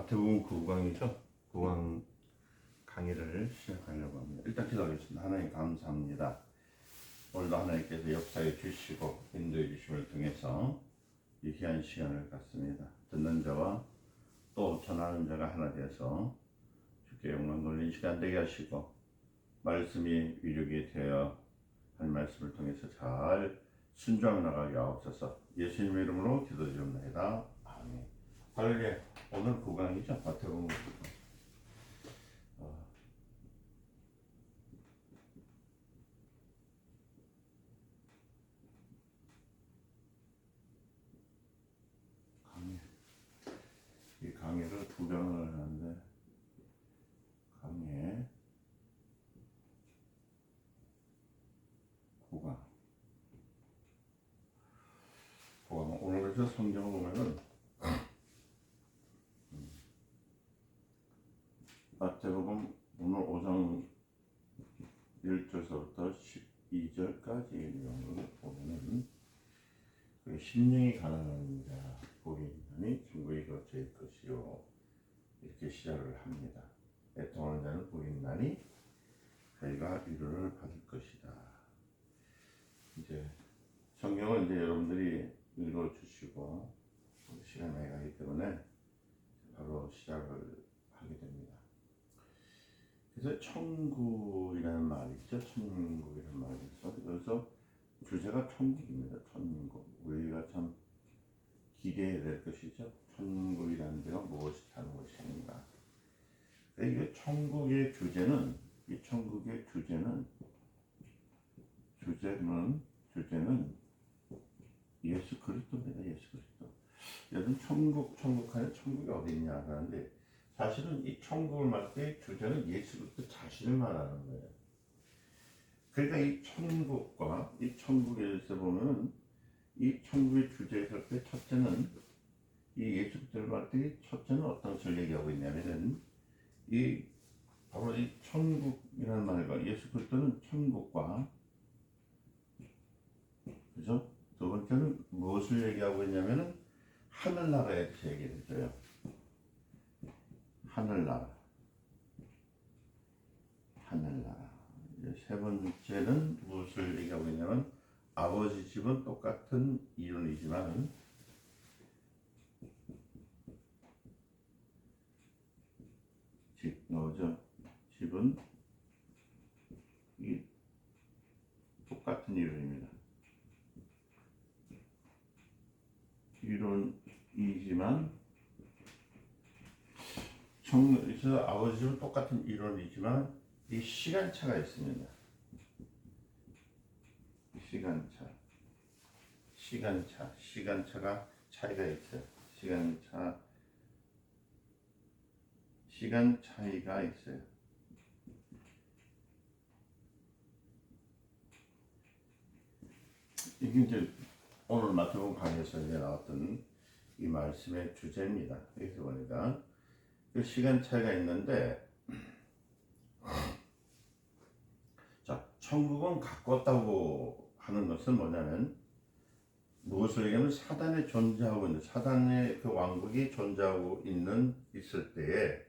마태복음 9강이죠. 9강 강의를 시작하려고 합니다. 일단 기도하겠습니다. 하나님 감사합니다. 오늘도 하나님께서 역사해 주시고 인도해 주심을 통해서 이 귀한 시간을 갖습니다. 듣는 자와 또 전하는 자가 하나 되어서 주께 영광 돌린 시간 되게 하시고 말씀이 위력이 되어 한 말씀을 통해서 잘 순종해 나가게 하옵소서. 예수님 이름으로 기도드립니다. 아멘. 할렐루야. 오늘 9강이죠. 마태복음 9강. 이 강의를 2강을 하는데 강의 9강. 오늘 그래서 성경을 보면은 마태복음 오늘 5장 1절서부터 12절까지 내용을 보면은 심령이 가난한 자 복이 있나니 천국에 거처일 것이요 이렇게 시작을 합니다. 애통하는 자는 복이 있나니 그가 위로를 받을 것이다. 이제 성경은 이제 여러분들이 읽어 주시고 시간이 많이 가기 때문에 바로 시작을 하게 됩니다. 그래서 천국이라는 말이 있죠. 천국이라는 말이 있어. 그래서 주제가 천국입니다. 천국. 우리가 참 기대해야 될 것이죠. 천국이라는 데가 무엇이 다른 것인가. 이 천국의 주제는 예수 그리스도입니다. 예수 그리스도. 여러분 천국 하면 천국이 어디 있냐 하는데 사실은 이 천국을 말할 때 주제는 예수 그리스도 자신을 말하는 거예요. 그러니까 이 천국과 이 천국에서 보면은 이 천국의 주제에 설 때 첫째는 이 예수 그리스도를 말할 때 첫째는 어떤 것을 얘기하고 있냐면은 이 바로 이 천국이라는 말과 예수 그리스도는 천국과 그죠? 두 번째는 무엇을 얘기하고 있냐면은 하늘나라에 대해서 얘기를 해줘요. 하늘나라. 세 번째는 무엇을 얘기하고 있냐면 아버지 집은 똑같은 이론이지만 집은 이 똑같은 이론입니다. 이론이지만 그래서 아버지 집은 똑같은 이론이지만 이 시간차가 있습니다. 시간차가 차이가 있어요. 시간 차이가 있어요. 이게 이제 오늘 마태복음 강의에서 나왔던 이 말씀의 주제입니다. 여기서 보니까 그 시간 차이가 있는데, 자, 천국은 가까웠다고 하는 것은 뭐냐면 무엇을 얘기하면 사단이 존재하고 있는 사단의 그 왕국이 존재하고 있을 때에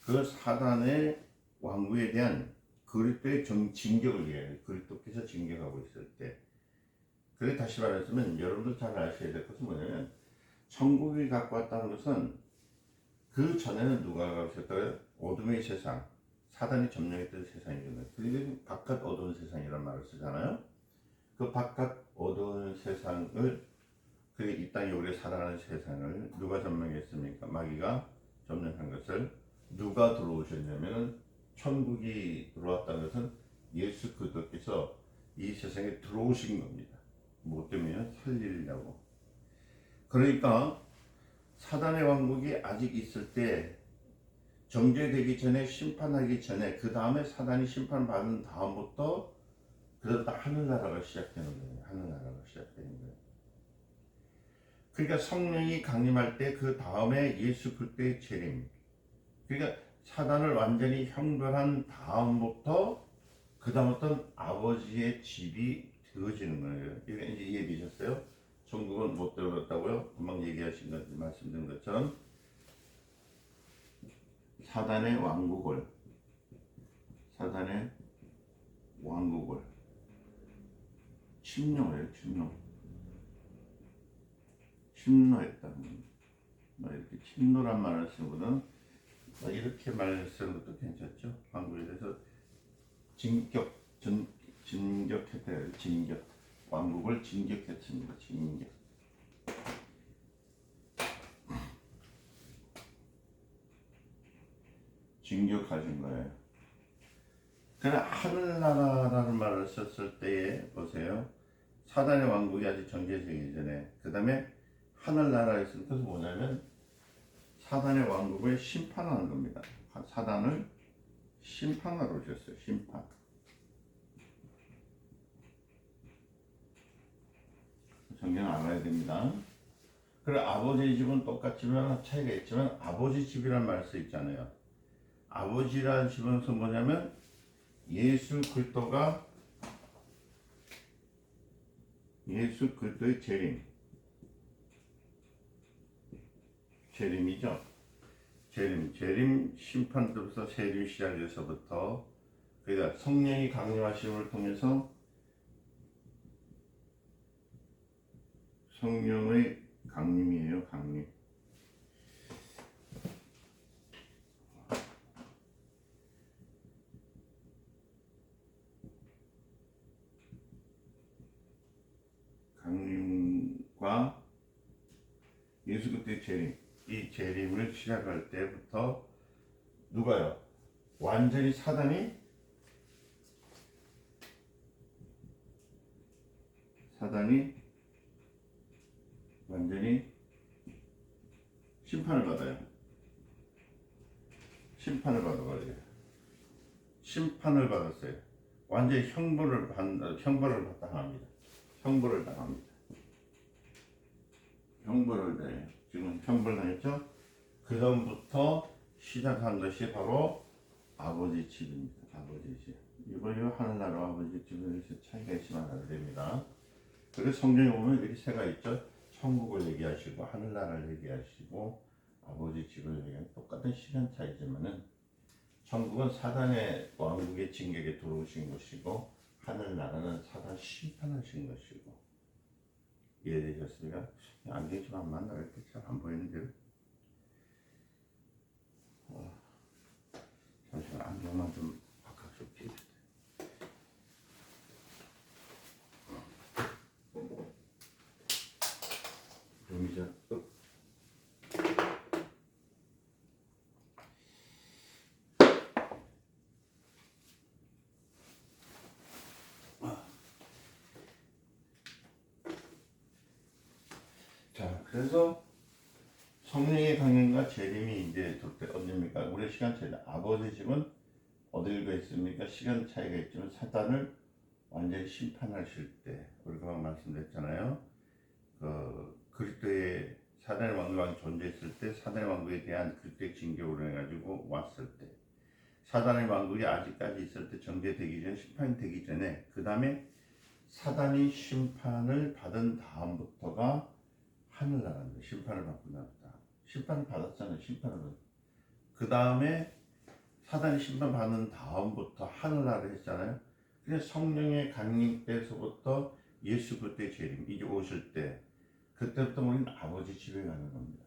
그 사단의 왕국에 대한 그리스도의 징격을 위해 그리스도께서 징격하고 있을 때, 그게 다시 말하자면 여러분들 잘 아셔야 될 것은 뭐냐면 천국이 가까웠다는 것은 그 전에는 누가 가고 있었다고요? 어둠의 세상, 사단이 점령했던 세상이거든요. 그리고 바깥 어두운 세상이라는 말을 쓰잖아요. 그 바깥 어두운 세상을, 그게 이 땅에 우리가 살아가는 세상을 누가 점령했습니까? 마귀가 점령한 것을 누가 들어오셨냐면은 천국이 들어왔다는 것은 예수 그리스도께서 이 세상에 들어오신 겁니다. 뭐 때문에? 살리려고. 그러니까 사단의 왕국이 아직 있을 때 정죄되기 전에, 심판하기 전에, 그 다음에 사단이 심판받은 다음부터 그러다 하늘나라가 시작되는 거예요. 그러니까 성령이 강림할 때 그 다음에 예수 그리스도의 재림, 그러니까 사단을 완전히 형벌한 다음부터 그 다음부터는 아버지의 집이 되어지는 거예요. 이게 이제 이해되셨어요? 천국은 못 들어갔다고요? 금방 얘기하신 것, 말씀드린 것처럼 사단의 왕국을 침노해요. 침노했다는 겁니다. 이렇게 침노란 말을 쓰거든. 이렇게 말을 쓰는 것도 괜찮죠. 왕국에 대해서 진격했다. 왕국을 진격했습니다. 진격하신 거예요. 그러나 하늘나라라는 말을 썼을 때에 보세요. 사단의 왕국이 아직 정제되기 전에 그 다음에 하늘나라에 쓴 뜻은 뭐냐면 사단의 왕국을 심판하는 겁니다. 사단을 심판하러 오셨어요. 심판. 성경 알아야 됩니다. 그래 아버지 집은 똑같지만 차이가 있지만 아버지 집이란 말 써 있잖아요. 아버지라는 집은 뭐냐면 예수 그리스도의 재림이죠. 재림 심판부터 세림 시작에서부터 그러니까 성령이 강림하심을 통해서 성령의 강림이에요. 강림과 예수 그리스도의 재림, 이 재림을 시작할 때부터 누가요? 완전히 사단이 완전히 심판을 받아요. 심판을 받았어요. 완전히 형벌을 당합니다. 형벌을 당해요. 지금 형벌 당했죠? 그 다음부터 시작한 것이 바로 아버지 집입니다. 아버지 집. 이거 하늘나라와 아버지 집에서 차이가 있지만 안 됩니다. 그래서 성경에 보면 이렇게 세가 있죠. 천국을 얘기하시고 하늘나라를 얘기하시고 아버지 집을 얘기하는 똑같은 시간 차이지만은 천국은 사단의 왕국의 징격에 들어오신 것이고 하늘나라는 사단 심판하신 것이고 이해되셨습니까? 안경이 좀 안 맞나? 이렇게 잘 안 보이는데요. 잠시만 안경만 좀 바꿔줄게요. 좀 이제 자, 그래서 성령의 강림과 재림이 이제 언제입니까? 우리 시간 차이. 아버지 집은 어딜 가 있습니까? 시간 차이가 있지만 사단을 완전히 심판하실 때 우리가 말씀드렸잖아요. 그리스도의 사단의 왕국이 존재했을 때 사단의 왕국에 대한 그리스도의 징계로 해가지고 왔을 때 사단의 왕국이 아직까지 있을 때 정죄되기 전에 심판이 되기 전에 그 다음에 사단이 심판을 받은 다음부터가 하늘나라입니다. 심판을 받고 나왔다. 심판을 받았잖아요. 그 다음에 사단이 심판받는 다음부터 하늘나라를 했잖아요. 그래서 성령의 강림 때서부터 예수 그리스도의 재림 이제 오실 때 그때부터 우리는 아버지 집에 가는 겁니다.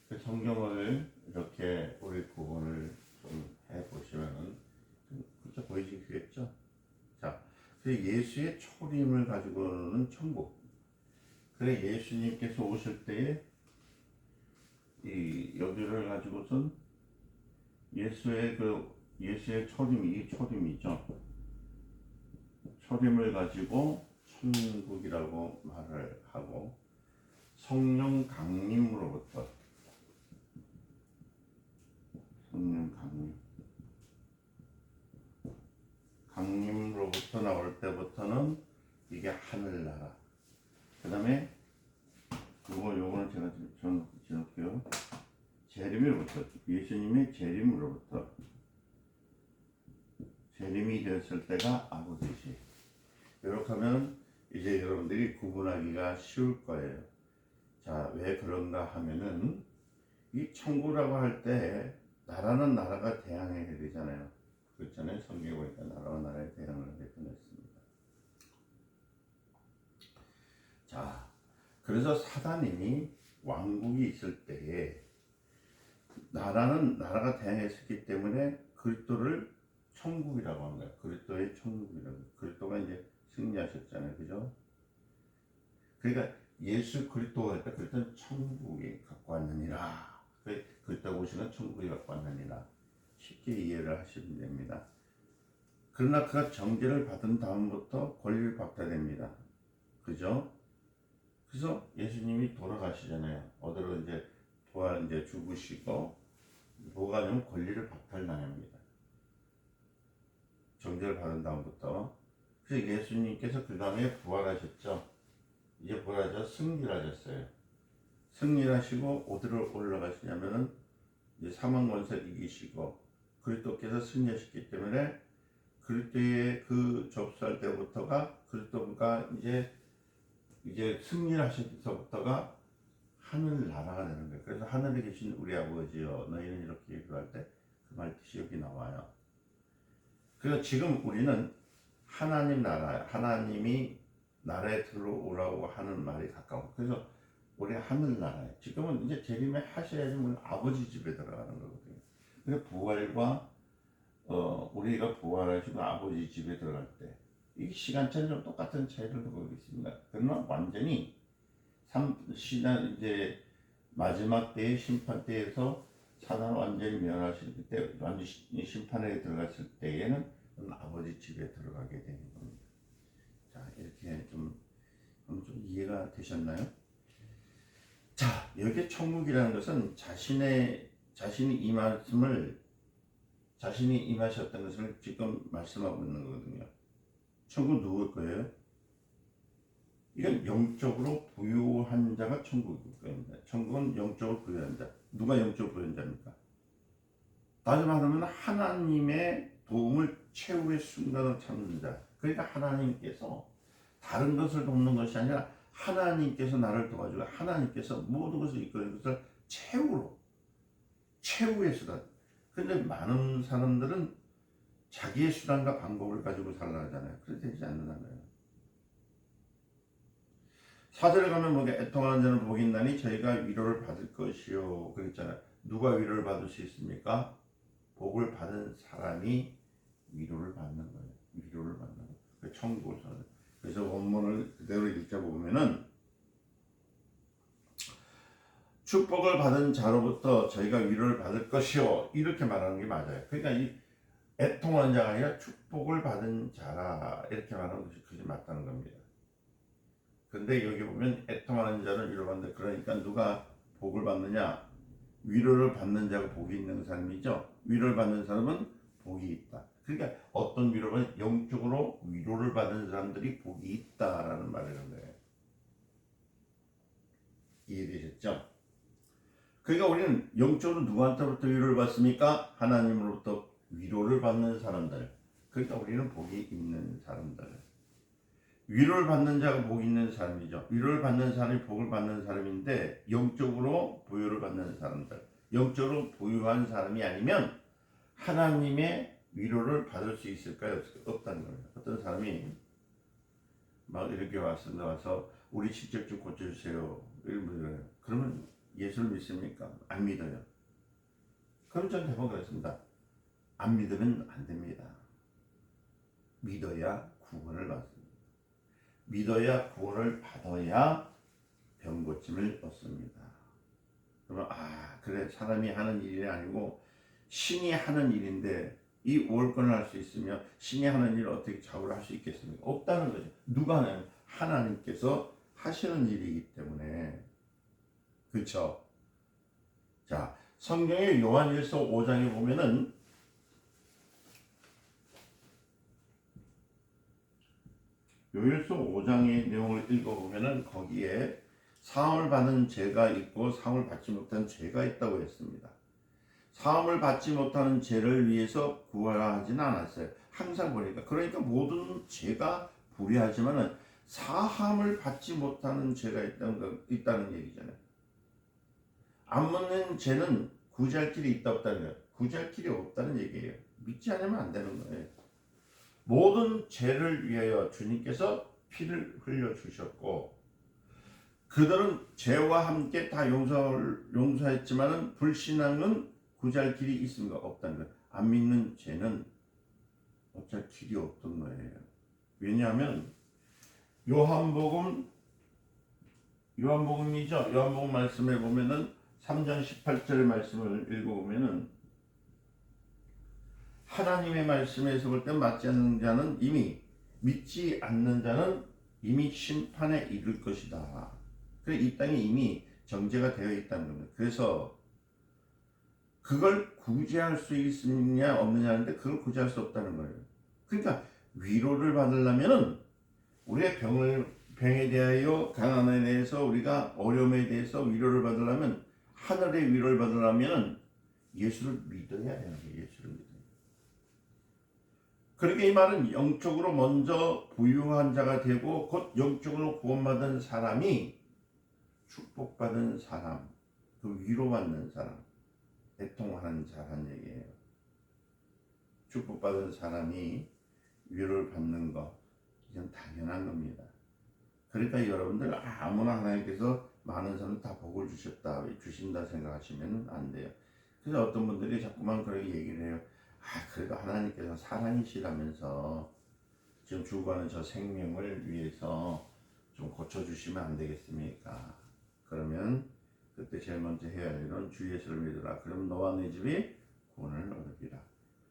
그 성경을 이렇게 우리 구분을 좀 해보시면은 그렇게 보이시겠죠? 자, 그 예수의 초림을 가지고는 천국. 그래 예수님께서 오실 때에 이 여기를 가지고선 예수의 초림이죠. 초림을 가지고 천국이라고 말을 하고 성령 강림으로부터 강림으로부터 나올 때부터는 이게 하늘나라. 그 다음에 요거는 제가 좀 지울게요. 재림으로부터 예수님의 재림으로부터 재림이 되었을 때가 아버지시. 이렇게 하면 이제 여러분들이 구분하기가 쉬울 거예요. 자, 왜 그런가 하면은 이 천국이라고 할 때 나라는 나라가 대항해야 되잖아요. 그렇잖아요. 성경에 보니까 나라와 나라의 대항을 하게 했습니다. 자, 그래서 사단이 왕국이 있을 때에 나라는 나라가 대항했었기 때문에 그리스도를 천국이라고 합니다. 그리스도의 천국이라고. 그리스도가 이제 승리하셨잖아요. 그죠? 그러니까 예수 그리스도가 있다. 그리스도는 천국에 갖고 왔느니라. 그리스도가 오시는 천국에 갖고 왔느니라. 쉽게 이해를 하시면 됩니다. 그러나 그가 정죄를 받은 다음부터 권리를 받게 됩니다. 그죠? 그래서 예수님이 돌아가시잖아요. 어디로 이제 이제 죽으시고 뭐가 아니면 권리를 박탈당합니다. 정죄를 받은 다음부터. 그래서 예수님께서 그 다음에 부활하셨죠. 이제 부활하셔서 승리하셨어요. 승리하시고 어디로 올라가시냐면은 이제 사망 권세를 이기시고 그리스도께서 승리하셨기 때문에 그리스도의 그 접수할 때부터가 그리스도가 이제 승리하셔서부터가 하늘 나라가 되는 거예요. 그래서 하늘에 계신 우리 아버지여 너희는 이렇게 기도할 때 그 말 뜻이 여기 나와요. 그래서 지금 우리는 하나님 나라, 하나님이 나라에 들어오라고 하는 말이 가까워. 그래서 우리 하늘 나라에 지금은 이제 재림에 하셔야지 우리 아버지 집에 들어가는 거거든요. 그래서 부활과 우리가 부활하시고 아버지 집에 들어갈 때 이 시간차는 똑같은 차이를 두고 있습니다. 그러나 완전히 이제 마지막 때의 심판 때에서 사단을 완전히 멸하실 때 완전 심판에 들어갔을 때에는 아버지 집에 들어가게 되는 겁니다. 자, 이렇게 좀 이해가 되셨나요? 자, 여기 천국이라는 것은 자신이 임하셨던 것을 지금 말씀하고 있는 거거든요. 천국 누구일 거예요? 이건 영적으로 부유한 자가 천국일 겁니다. 천국은 영적으로 부유한 자. 누가 영적으로 부유한 자입니까? 다시 말하면 하나님의 도움을 최후의 순간을 찾는 자. 그러니까 하나님께서 다른 것을 돕는 것이 아니라 하나님께서 나를 도와주고 하나님께서 모든 것을 이끄는 것을 최후의 수단. 근데 많은 사람들은 자기의 수단과 방법을 가지고 살아가잖아요. 그렇게 되지 않는다는 거예요. 4절에 가면 뭐게 애통하는 자는 복이 있나니 저희가 위로를 받을 것이요. 그랬잖아요. 누가 위로를 받을 수 있습니까? 복을 받은 사람이 위로를 받는 거예요. 위로를 받는 거예요. 천국을 사는. 그래서 원문을 그대로 읽어보면은 축복을 받은 자로부터 저희가 위로를 받을 것이요. 이렇게 말하는 게 맞아요. 그러니까 이 애통하는 자가 아니라 축복을 받은 자라 이렇게 말하는 것이 그게 맞다는 겁니다. 근데 여기 보면 애통하는 자는 위로받는다. 그러니까 누가 복을 받느냐? 위로를 받는 자가 복이 있는 사람이죠. 위로를 받는 사람은 복이 있다. 그러니까 어떤 위로는 영적으로 위로를 받은 사람들이 복이 있다라는 말을 하는 거예요. 이해되셨죠? 그러니까 우리는 영적으로 누구한테부터 위로를 받습니까? 하나님으로부터 위로를 받는 사람들. 그러니까 우리는 복이 있는 사람들. 위로를 받는 자가 복이 있는 사람이죠. 위로를 받는 사람이 복을 받는 사람인데 영적으로 부유를 받는 사람들. 영적으로 부유한 사람이 아니면 하나님의 위로를 받을 수 있을까요? 없다는 거예요. 어떤 사람이 막 이렇게 와서 우리 친척 좀 고쳐주세요. 이런 분들 그러면 예수를 믿습니까? 안 믿어요. 그럼 전 대부분 그렇습니다. 안 믿으면 안 됩니다. 믿어야 구원을 받습니다. 믿어야 구원을 받아야 병 고침을 얻습니다. 그러면 그래 사람이 하는 일이 아니고 신이 하는 일인데 이 월권을 할 수 있으면 신이 하는 일을 어떻게 좌우를 할 수 있겠습니까? 없다는 거죠. 누가 하냐면 하나님께서 하시는 일이기 때문에. 그렇죠? 자, 성경의 요한일서 5장에 보면은 요일서 5장의 내용을 읽어보면은 거기에 사함을 받은 죄가 있고 사함을 받지 못한 죄가 있다고 했습니다. 사함을 받지 못하는 죄를 위해서 구하지는 않았어요. 항상 보니까 그러니까 모든 죄가 불의하지만은 사함을 받지 못하는 죄가 있다는 얘기잖아요. 안 묻는 죄는 구제할 길이 있다 없다는 거예요. 구제할 길이 없다는 얘기예요. 믿지 않으면 안 되는 거예요. 모든 죄를 위하여 주님께서 피를 흘려 주셨고 그들은 죄와 함께 다 용서했지만은 불신앙은 구제할 길이 있습니까? 없다는 거예요. 안 믿는 죄는 어쩔 길이 없던 거예요. 왜냐하면 요한복음이죠. 요한복음 말씀에 보면은 3장 18절의 말씀을 읽어보면은 하나님의 말씀에서 볼 때 맞지 않는 자는 이미 믿지 않는 자는 이미 심판에 이를 것이다. 그래 이 땅에 이미 정죄가 되어 있다는 겁니다. 그래서 그걸 구제할 수 있느냐 없느냐 하는데 그걸 구제할 수 없다는 거예요. 그러니까 위로를 받으려면은 우리의 병에 대하여 가난에 대해서 우리가 어려움에 대해서 위로를 받으려면 하늘의 위로를 받으려면 예수를 믿어야 되는 거예요. 예수를 믿어야. 그러니까 이 말은 영적으로 먼저 부유한 자가 되고 곧 영적으로 구원받은 사람이 축복받은 사람, 그 위로받는 사람, 애통하는 자란 얘기예요. 축복받은 사람이 위로를 받는 것, 이건 당연한 겁니다. 그러니까 여러분들 아무나 하나님께서 많은 사람 다 복을 주신다 생각하시면 안 돼요. 그래서 어떤 분들이 자꾸만 그렇게 얘기를 해요. 그래도 하나님께서 사랑이시라면서 지금 죽어가는 저 생명을 위해서 좀 고쳐주시면 안 되겠습니까? 그러면 그때 제일 먼저 해야 할 일은 주 예수를 믿으라. 그럼 너와 네 집이 구원을 얻으리라.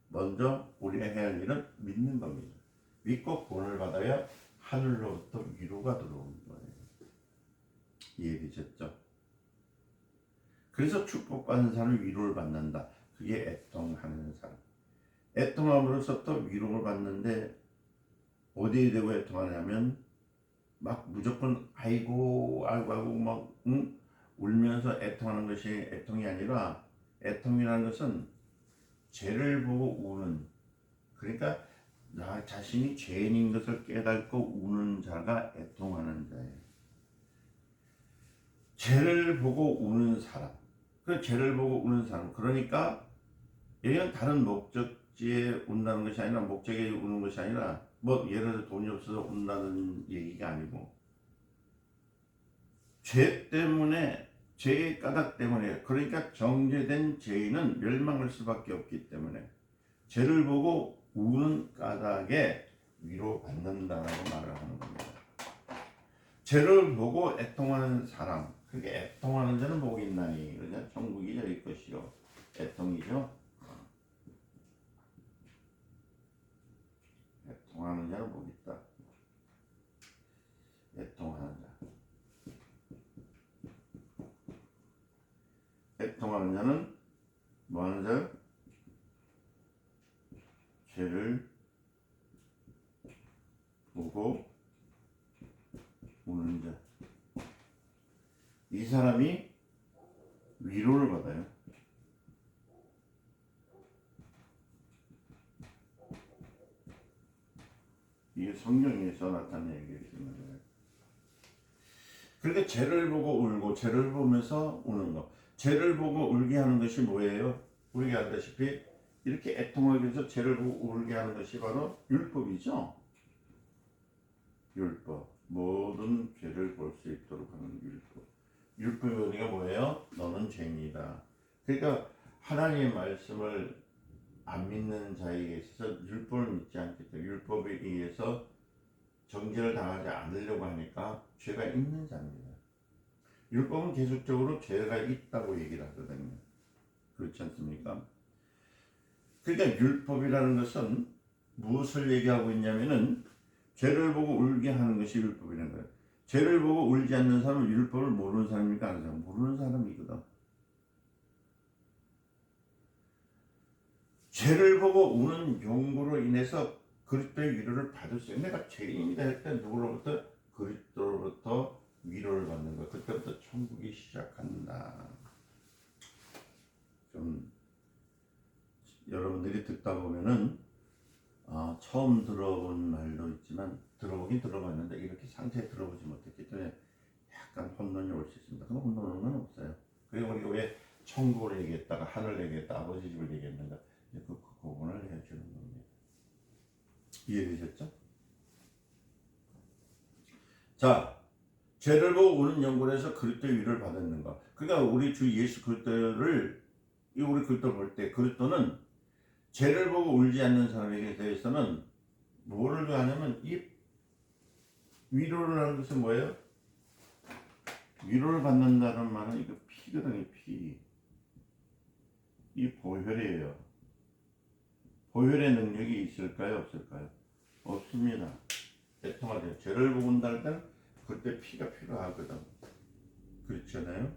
먼저 우리가 해야 할 일은 믿는 겁니다. 믿고 구원을 받아야 하늘로부터 위로가 들어오는 거예요. 이해되셨죠? 그래서 축복받는 사람은 위로를 받는다. 그게 애통하는 사람. 애통함으로써 또 위로를 받는데 어디에 대고 애통하냐면 막 무조건 아이고 막 울면서 애통하는 것이 애통이 아니라 애통이라는 것은 죄를 보고 우는, 그러니까 나 자신이 죄인인 것을 깨닫고 우는 자가 애통하는 자예요. 죄를 보고 우는 사람, 그 죄를 보고 우는 사람, 그러니까 얘는 다른 목적지에 운다는 것이 아니라 목적에 우는 것이 아니라 뭐 예를 들어 돈이 없어서 운다는 얘기가 아니고 죄 때문에, 죄의 까닭 때문에, 그러니까 정죄된 죄인은 멸망할 수밖에 없기 때문에 죄를 보고 우는 까닭에 위로받는다라고 말을 하는 겁니다. 죄를 보고 애통하는 사람, 그게 애통하는 자는 복이 있나니 그러냐 천국이 저희 것이요. 애통이죠. 애통하는 자는 복이 있다. 애통하는 자. 애통하는 자는 뭐하는 자? 죄를 보고 우는 자. 이 사람이 위로를 받아요. 이게 성경에서 나타난 얘기입니다. 그러니까 죄를 보고 울고 죄를 보면서 우는 거. 죄를 보고 울게 하는 것이 뭐예요? 우리가 알다시피 이렇게 애통하기 위해서 죄를 보고 울게 하는 것이 바로 율법이죠. 율법. 모든 죄를 볼 수 있도록 하는 율법. 율법의 의미가 뭐예요? 너는 죄인이다. 그러니까 하나님의 말씀을 안 믿는 자에게 있어서 율법을 믿지 않기 때문에 율법에 의해서 정죄를 당하지 않으려고 하니까 죄가 있는 자입니다. 율법은 계속적으로 죄가 있다고 얘기를 하거든요. 그렇지 않습니까? 그러니까 율법이라는 것은 무엇을 얘기하고 있냐면은 죄를 보고 울게 하는 것이 율법이라는 거예요. 죄를 보고 울지 않는 사람은 율법을 모르는 사람입니까? 아는 사람? 모르는 사람이거든. 죄를 보고 우는 용고로 인해서 그리스도의 위로를 받을 수 있어요. 내가 죄인이다 할 때 누구로부터? 그리스도로부터 위로를 받는 것. 그때부터 천국이 시작한다. 좀 여러분들이 듣다 보면은 처음 들어본 말도 있지만 들어보긴 들어봤는데 이렇게 상세히 들어보지 못했기 때문에 약간 혼돈이 올 수 있습니다. 그럼 혼돈 오는 건 없어요. 그리고 우리가 왜 천국을 얘기했다가 하늘 얘기했다. 아버지 집을 얘기했는가. 그 구분을 해주는 겁니다. 이해되셨죠? 자, 죄를 보고 우는 영혼에서 그리스도의 위를 받았는가. 그러니까 우리 주 예수 그리스도를 우리 그리스도를 볼 때 그리스도는 죄를 보고 울지 않는 사람에게 대해서는 뭐를 하냐면 이 위로를 하는 것은 뭐예요? 위로를 받는다는 말은 이거 피거든요. 피. 이 보혈이에요. 보혈의 능력이 있을까요? 없을까요? 없습니다. 애통하죠. 죄를 보고 온다 할 때는 그때 피가 필요하거든. 그렇잖아요.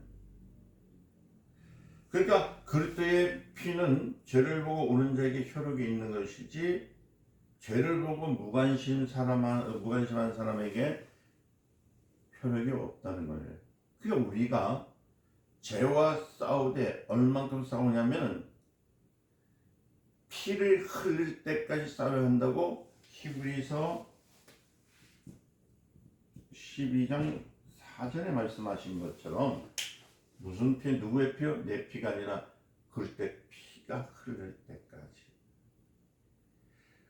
그러니까 그리스도의 피는 죄를 보고 오는 자에게 효력이 있는 것이지 죄를 보고 무관심한 사람에게 효력이 없다는 거예요. 그러니까 우리가 죄와 싸우되 얼만큼 싸우냐면 피를 흘릴 때까지 싸워야 한다고 히브리서 12장 4절에 말씀하신 것처럼 무슨 피, 누구의 피요? 내 피가 아니라 그때 피가 흐를 때까지.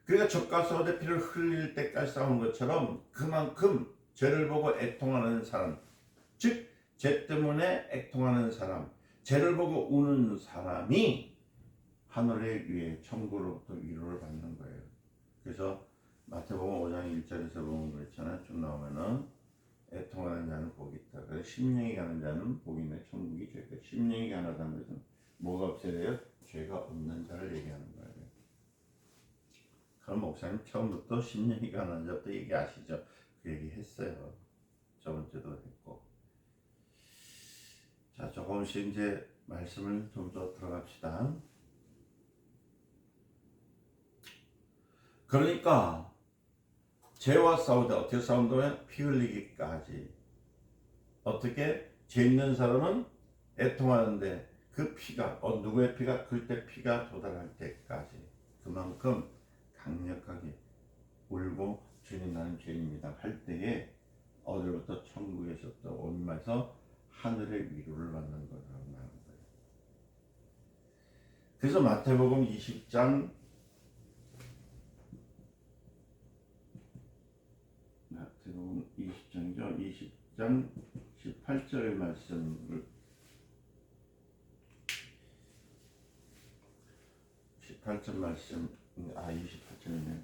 그러니까 적과 싸우되 피를 흘릴 때까지 싸우는 것처럼 그만큼 죄를 보고 애통하는 사람, 즉 죄 때문에 애통하는 사람, 죄를 보고 우는 사람이 하늘에 위에 천국으로부터 위로를 받는 거예요. 그래서 마태복음 5장 1절에서 보면 그렇잖아요. 쭉 나오면은 애통하는 자는 복이 있다. 그래서 심령이 가는 자는 복이 있네. 천국이 죄가. 심령이 가는다는 것은 뭐가 없어야 돼요? 죄가 없는 자를 얘기하는 거예요. 그럼 목사님 처음부터 심령이 가는 자부터 얘기하시죠. 그 얘기 했어요. 저번 주도 했고. 자, 조금씩 이제 말씀을 좀 더 들어갑시다. 그러니까 죄와 싸우다 어떻게 싸운다면 피 흘리기까지. 어떻게? 죄 있는 사람은 애통하는데 그 피가 누구의 피가 그때 피가 도달할 때까지 그만큼 강력하게 울고 주님 나는 죄인입니다 할 때에 어디로부터 천국에서부터 옮겨서 하늘의 위로를 받는 거라고 말하는 거예요. 그래서 마태복음 20장 마태복음 20장이죠. 20장 18절 말씀을 18절 말씀 28절이네.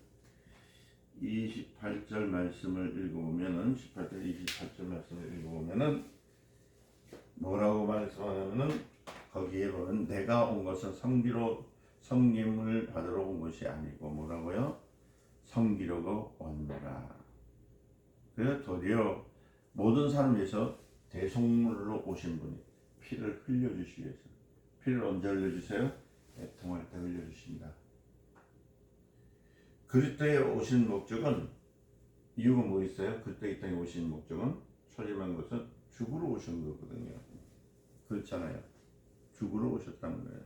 28절 말씀을 읽어보면은 28절 말씀을 읽어보면은 뭐라고 말씀하냐면은 거기에 보면 내가 온 것은 섬김을 받으러 온 것이 아니고 뭐라고요? 섬기려고 왔노라. 그래서 도리어 모든 사람에서 대속물로 오신 분이 피를 흘려주시기 위해서. 피를 언제 흘려주세요? 애통할 때 흘려주신다. 그리스도에 오신 목적은 이유가 뭐 있어요? 그리스도 이 땅에 오신 목적은 설립한 것은 죽으러 오신 거거든요. 그렇잖아요. 죽으러 오셨다는 거예요.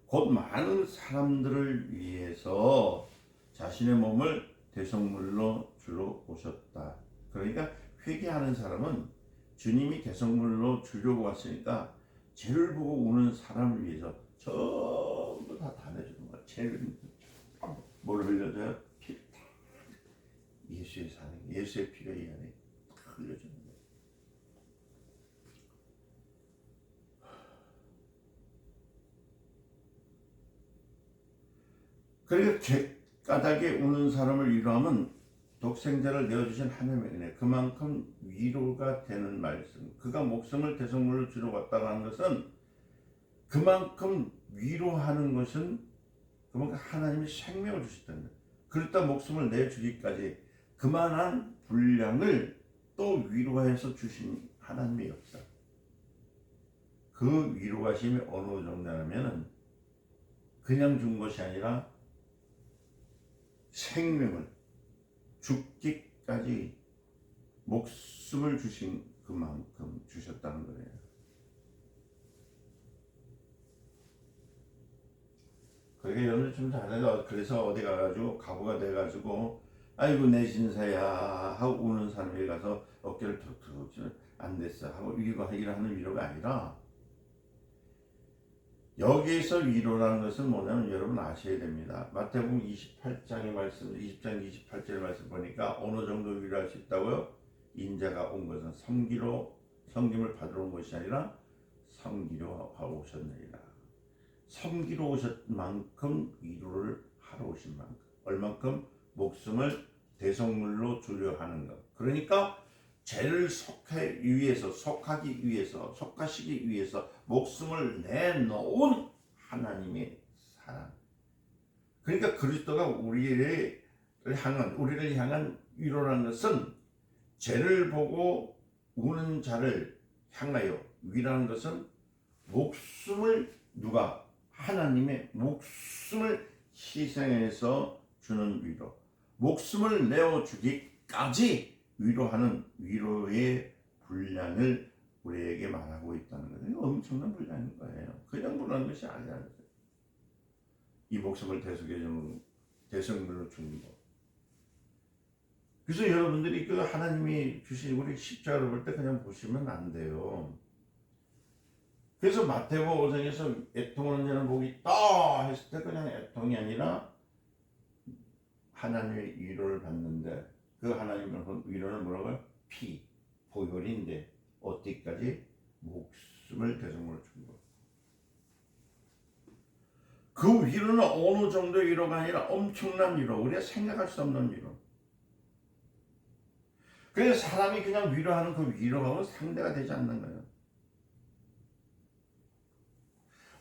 곧 많은 사람들을 위해서 자신의 몸을 대속물로 주러 오셨다. 그러니까 회개하는 사람은 주님이 대속물로 주려고 왔으니까 죄를 보고 우는 사람을 위해서 전부 다 내주는 거야. 죄를 뭘 흘려줘요? 피. 예수의 사랑, 예수의 피가 이 안에 흘려주는 거예요. 그러니까 죄가닥에 우는 사람을 위로하면 독생자를 내어주신 하나님의 은혜, 그만큼 위로가 되는 말씀. 그가 목숨을 대속물로 주러 왔다고 하는 것은 그만큼 위로하는 것은 그만큼 하나님이 생명을 주셨다는 거예요. 그렇다 목숨을 내주기까지 그만한 분량을 또 위로해서 주신 하나님의 역사. 그 위로하심이 어느 정도냐면 그냥 준 것이 아니라 생명을 죽기까지 목숨을 주신 그만큼 주셨다는 거예요. 그게 연을 좀 잘해서 그래서 어디 가가지고 가부가 돼가지고 아이고 내 신사야 하고 우는 사람이 가서 어깨를 툭툭 안 됐어 하고 위로하는 위로가 아니라 여기에서 위로라는 것은 뭐냐면 여러분 아셔야 됩니다. 마태복음 28장의 말씀, 20장 28절의 말씀 보니까 어느 정도 위로할 수 있다고요? 인자가 온 것은 섬김을 받으러 온 것이 아니라 섬기려 하고 오셨느니라. 섬기러 오신 만큼 위로를 하러 오신 만큼, 얼만큼 목숨을 대속물로 주려 하는 것. 그러니까 죄를 속하기 위해서 목숨을 내놓은 하나님의 사랑. 그러니까 그리스도가 우리를 향한 위로라는 것은 죄를 보고 우는 자를 향하여 위로하는 것은 하나님의 목숨을 희생해서 주는 위로, 목숨을 내어주기까지 위로하는 위로의 분량을 우리에게 말하고 있다는 거예요. 이거 엄청난 분량인 거예요. 그냥 분하는 것이 아니라는 거예요. 이 목숨을 대속물로 주는 거. 그래서 여러분들이 그 하나님이 주신 우리 십자가를 볼 때 그냥 보시면 안 돼요. 그래서 마태복음 5장에서 애통하는 자는 복이 있다 했을 때 그냥 애통이 아니라 하나님의 위로를 받는데, 그 하나님의 위로는 뭐라고요? 보혈인데 어디까지? 목숨을 대속물로 준 거. 그 위로는 어느 정도의 위로가 아니라 엄청난 위로, 우리가 생각할 수 없는 위로. 그래서 사람이 그냥 위로하는 그 위로하고 상대가 되지 않는 거예요.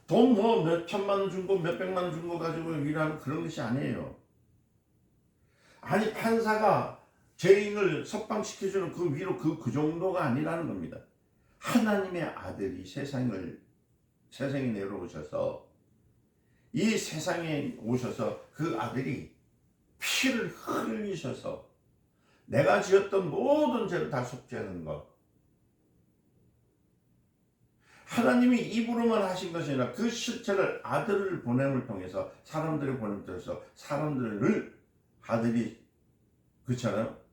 돈 몇 천만 원 준 거, 몇 백만 원 준 거 가지고 위로하는 그런 것이 아니에요. 아니, 판사가 죄인을 석방시켜주는 그 위로 그 정도가 아니라는 겁니다. 하나님의 아들이 세상에 내려오셔서, 이 세상에 오셔서 그 아들이 피를 흘리셔서 내가 지었던 모든 죄를 다 속죄하는 것. 하나님이 입으로만 하신 것이 아니라 그 실체를 아들을 보냄을 통해서, 사람들을 보냄을 통해서 아들이, 그렇잖아요.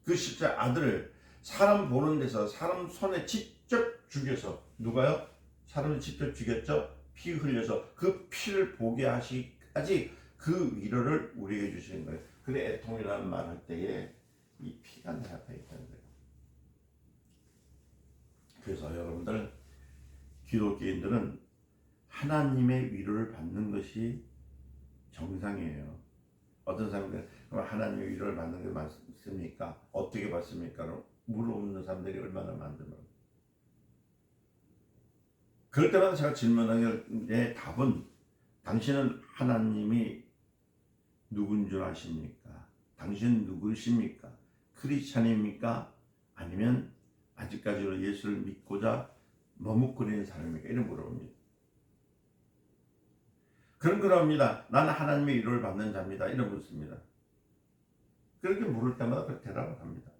그 실제 아들을 사람 보는 데서 사람 손에 직접 죽여서, 누가요? 사람을 직접 죽였죠. 피 흘려서 그 피를 보게 하시기까지 그 위로를 우리에게 주시는 거예요. 그래, 애통이라는 말 할 때에 이 피가 내 앞에 있다는 거예요. 그래서 여러분들, 기독교인들은 하나님의 위로를 받는 것이 정상이에요. 어떤 사람들은 하나님의 위로를 받는 게 맞습니까? 어떻게 받습니까? 물어보는 사람들이 얼마나 많으면. 그럴 때마다 제가 질문하는 게 답은, 당신은 하나님이 누군 줄 아십니까? 당신은 누구십니까? 크리스찬입니까? 아니면 아직까지도 예수를 믿고자 머뭇거리는 사람입니까? 이런 물어봅니다. 그럽니다. 나는 하나님의 위로를 받는 자입니다. 이런 묻습니다. 그렇게 물을 때마다 그 대답을 합니다.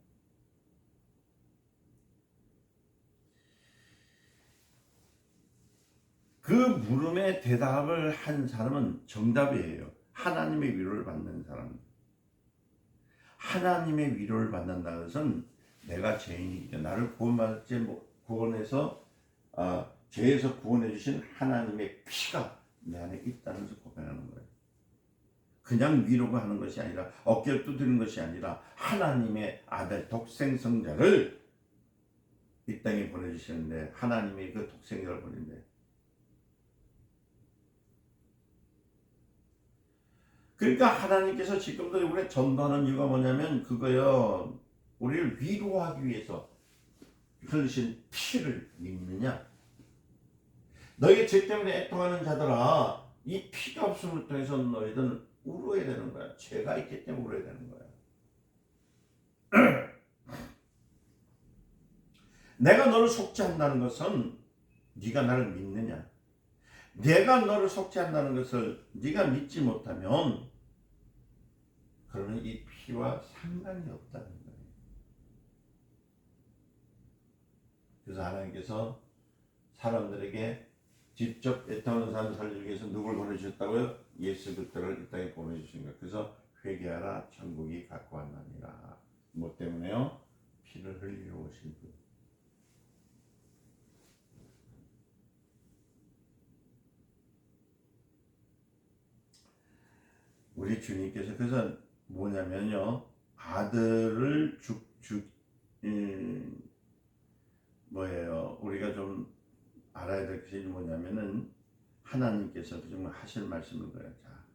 그 물음에 대답을 한 사람은 정답이에요. 하나님의 위로를 받는 사람. 하나님의 위로를 받는다는 것은 내가 죄인이기 때문에 나를 구원해서 죄에서 구원해 주신 하나님의 피가 내 안에 있다는 것을 고백하는 거예요. 그냥 위로가 하는 것이 아니라, 어깨를 두드리는 것이 아니라, 하나님의 아들 독생성자를 이 땅에 보내주시는데, 하나님의 그 독생자를 보낸대. 그러니까 하나님께서 지금도 우리가 전도하는 이유가 뭐냐면 그거요, 우리를 위로하기 위해서 흘리신 피를 믿느냐? 너희 죄 때문에 애통하는 자들아, 이 피가 없음을 통해서 너희들은 울어야 되는 거야. 죄가 있기 때문에 울어야 되는 거야. 내가 너를 속죄한다는 것은 네가 나를 믿느냐? 내가 너를 속죄한다는 것을 네가 믿지 못하면 그러면 이 피와 상관이 없다는 거예요. 그래서 하나님께서 사람들에게 직접 애통하는 사람을 살리기 위해서 누굴 보내주셨다고요? 예수 그리스도를 이 땅에 보내주신 거예요. 그래서 회개하라, 천국이 갖고 왔나니라. 뭐 때문에요? 피를 흘리러 오신 분. 우리 주님께서 그래서 뭐냐면요, 아들을 뭐예요, 우리가 좀 알아야 될 것이 뭐냐면은 하나님께서 정말 하실 말씀인 거예요. 자,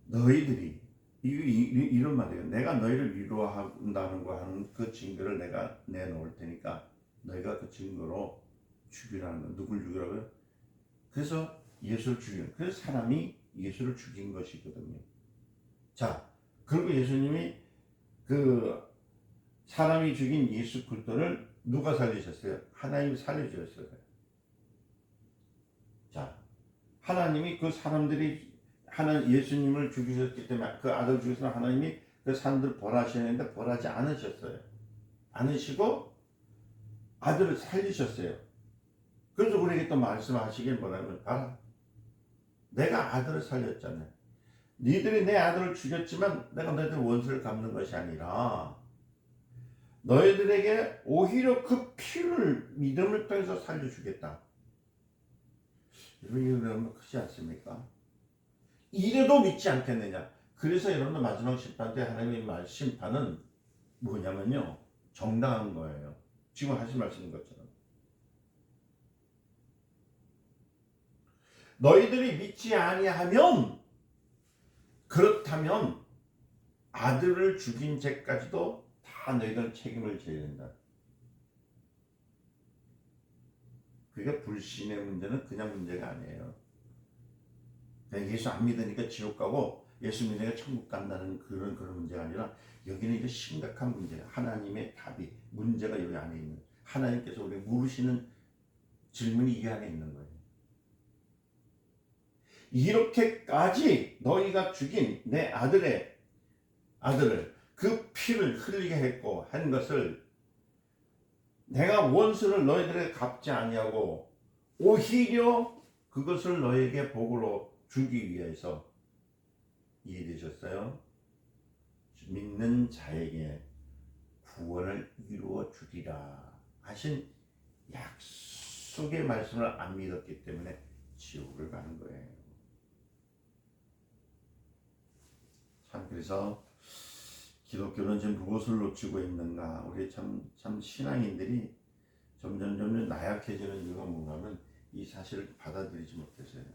너희들이 이런 말이에요. 내가 너희를 위로한다는 거 하는 그 증거를 내가 내놓을 테니까 너희가 그 증거로 죽이라는 거. 누굴 죽이라고요? 그래서 예수를 죽인. 그래서 사람이 예수를 죽인 것이거든요. 자, 그리고 예수님이 그 사람이 죽인 예수 그리스도를 누가 살리셨어요? 하나님이 살려주셨어요. 자, 하나님이 그 사람들이 예수님을 죽이셨기 때문에 그 아들 죽여서 하나님이 그 사람들 벌하시는데 벌하지 않으셨어요. 않으시고 아들을 살리셨어요. 그래서 우리에게 또 말씀하시길 뭐라면, 봐라, 내가 아들을 살렸잖아요. 니들이 내 아들을 죽였지만 내가 너희들 원수를 갚는 것이 아니라 너희들에게 오히려 그 피를 믿음을 통해서 살려주겠다. 여러분, 이거 크지 않습니까? 이래도 믿지 않겠느냐. 그래서 여러분들 마지막 심판 때 하나님의 심판은 뭐냐면요, 정당한 거예요. 지금 하신 말씀인 것처럼. 너희들이 믿지 아니하면, 그렇다면 아들을 죽인 죄까지도 다 너희들 책임을 져야 된다. 그게 불신의 문제는 그냥 문제가 아니에요. 그냥 예수 안 믿으니까 지옥 가고 예수 믿으니까 천국 간다는 그런 문제가 아니라, 여기는 이제 심각한 문제예요. 하나님의 답이, 문제가 여기 안에 있는, 하나님께서 우리 물으시는 질문이 이 안에 있는 거예요. 이렇게까지 너희가 죽인 내 아들을 그 피를 흘리게 했고 한 것을 내가 원수를 너희들에게 갚지 아니하고 오히려 그것을 너희에게 복으로 주기 위해서, 이해되셨어요? 믿는 자에게 구원을 이루어 주리라 하신 약속의 말씀을 안 믿었기 때문에 지옥을 가는 거예요. 참, 그래서 기독교는 지금 무엇을 놓치고 있는가? 우리 참 신앙인들이 점점 나약해지는 이유가 뭔가 하면 이 사실을 받아들이지 못해서요.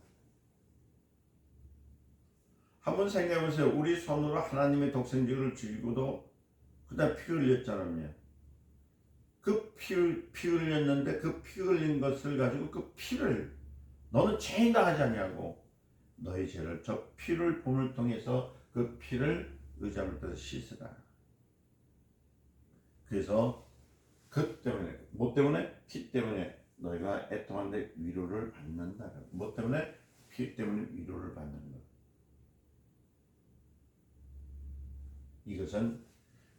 한번 생각해 보세요. 우리 손으로 하나님의 독생자를 죽이고도 그다음 피 흘렸잖아요. 그 피 흘렸는데 그 피 흘린 것을 가지고 그 피를 너는 죄인다 하지 않냐고, 너의 죄를 저 피를 본을 통해서 그 피를 의자를 떠서 씻으라. 그래서 그 때문에, 뭐 때문에? 피 때문에 너희가 애통한데 위로를 받는다. 뭐 때문에? 피 때문에 위로를 받는 것. 이것은